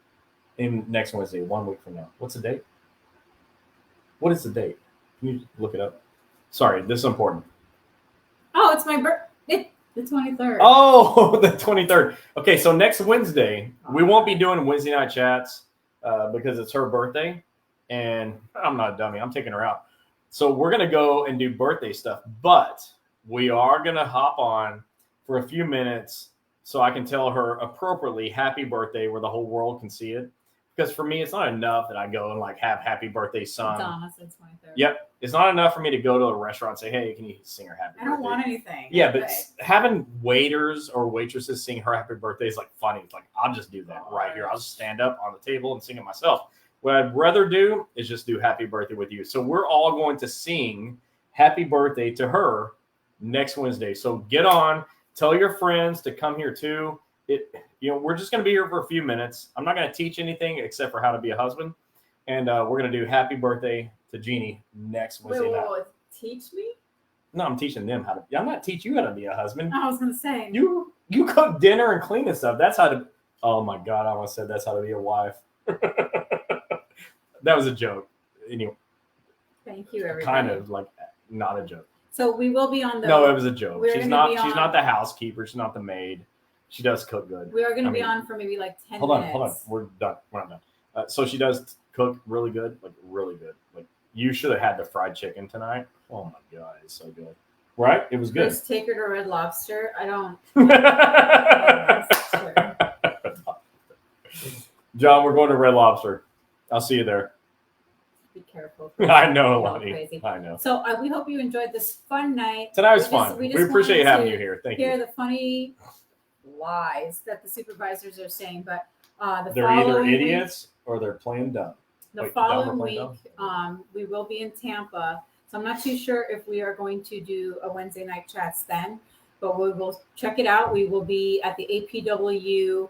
in next Wednesday, 1 week from now? What's the date? What is the date? Can you look it up? Sorry, this is important. Oh, it's my birthday. The 23rd. Oh, the 23rd. Okay, so next Wednesday, we won't be doing Wednesday night chats because it's her birthday. And I'm not a dummy. I'm taking her out. So we're going to go and do birthday stuff. But we are going to hop on for a few minutes so I can tell her appropriately happy birthday where the whole world can see it. Because for me, it's not enough that I go and like have happy birthday son. Donna said 23rd. Yep. It's not enough for me to go to a restaurant and say, hey, can you sing her happy birthday? I don't want anything. Yeah, but having waiters or waitresses sing her happy birthday is like funny. It's like, I'll just do that right here. I'll just stand up on the table and sing it myself. What I'd rather do is just do happy birthday with you. So we're all going to sing happy birthday to her next Wednesday. So get on, tell your friends to come here too. We're just going to be here for a few minutes. I'm not going to teach anything except for how to be a husband. And we're going to do happy birthday to Gini next Wednesday night. Wait, teach me? No, I'm teaching them how to. I'm not teaching you how to be a husband. I was going to say. You cook dinner and clean and stuff. That's how to. Oh my God, I almost said that's how to be a wife. That was a joke. Anyway. Thank you, everybody. Kind of like not a joke. So we will be on the. No, it was a joke. She's not the housekeeper. She's not the maid. She does cook good. We are going to be on for maybe like 10 minutes. Hold on. We're done. We're not done. So she does cook really good, like really good. Like you should have had the fried chicken tonight. Oh my God, it's so good. Right? It was good. Just take her to Red Lobster. I don't. John, we're going to Red Lobster. I'll see you there. Be careful. I know, Lonnie. I know. So we hope you enjoyed this fun night. Tonight was fun. We appreciate having you here. Thank you. Hear the funny lies that the supervisors are saying, but they're either idiots or they're playing dumb. The following week, we will be in Tampa. So I'm not too sure if we are going to do a Wednesday night chats then, but we will check it out. We will be at the APW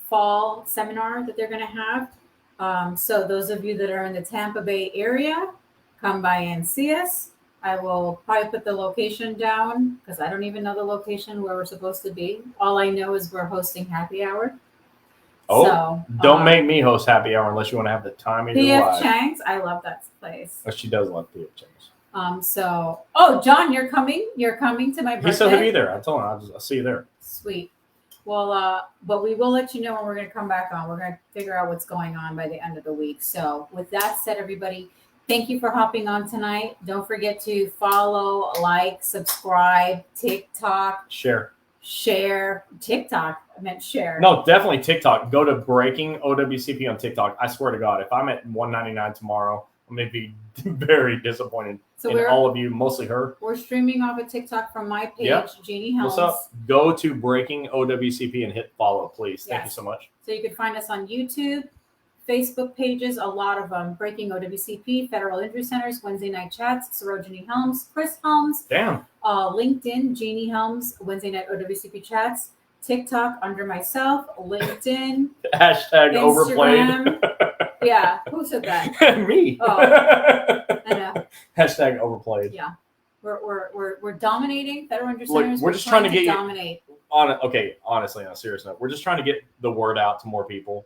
fall seminar that they're going to have. So those of you that are in the Tampa Bay area, come by and see us. I will probably put the location down because I don't even know the location where we're supposed to be. All I know is we're hosting happy hour. Oh, so, don't make me host happy hour unless you want to have the time of your life. P.F. Chang's, I love that place. Oh, she does love P.F. Chang's. John, you're coming. You're coming to my birthday. He said he'll be there. I told him I'll see you there. Sweet. Well, but we will let you know when we're going to come back on. We're going to figure out what's going on by the end of the week. So with that said, everybody, thank you for hopping on tonight. Don't forget to follow, like, subscribe, TikTok. Share. TikTok. I meant share. No, definitely TikTok. Go to Breaking OWCP on TikTok. I swear to God, if I'm at $1.99 tomorrow, I'm going to be very disappointed in all of you, mostly her. We're streaming off of TikTok from my page, Gini Helms. What's up? Go to Breaking OWCP and hit follow, please. Thank you so much. So you can find us on YouTube, Facebook pages, a lot of them. Breaking OWCP, Federal Injury Centers, Wednesday Night Chats, Gini Helms, Chris Helms. Damn. LinkedIn, Gini Helms, Wednesday Night OWCP Chats. TikTok under myself, LinkedIn. Hashtag overplayed. Yeah, who said that? Me. Oh, I know. Hashtag overplayed. Yeah, we're dominating Federal Injury Centers. We're just trying to get dominate. Honestly, on a serious note, we're just trying to get the word out to more people,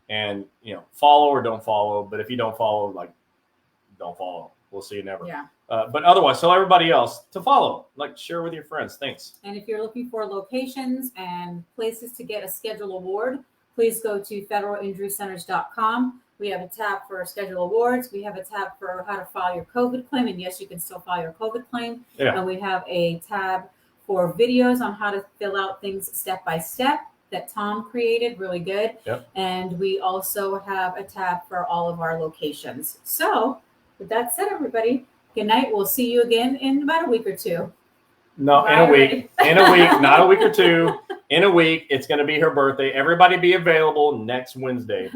and follow or don't follow. But if you don't follow, don't follow. We'll see you never. Yeah. But otherwise, tell everybody else to follow. Share with your friends. Thanks. And if you're looking for locations and places to get a schedule award, please go to federalinjurycenters.com. We have a tab for schedule awards. We have a tab for how to file your COVID claim. And yes, you can still file your COVID claim. Yeah. And we have a tab for videos on how to fill out things step by step that Tom created. Really good. Yep. And we also have a tab for all of our locations. So With that said, everybody, good night. We'll see you again in about a week or two. No, Bye, in a week. everybody. In a week, not a week or two. In a week, it's going to be her birthday. Everybody be available next Wednesday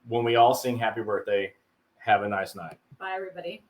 when we all sing happy birthday. Have a nice night. Bye, everybody.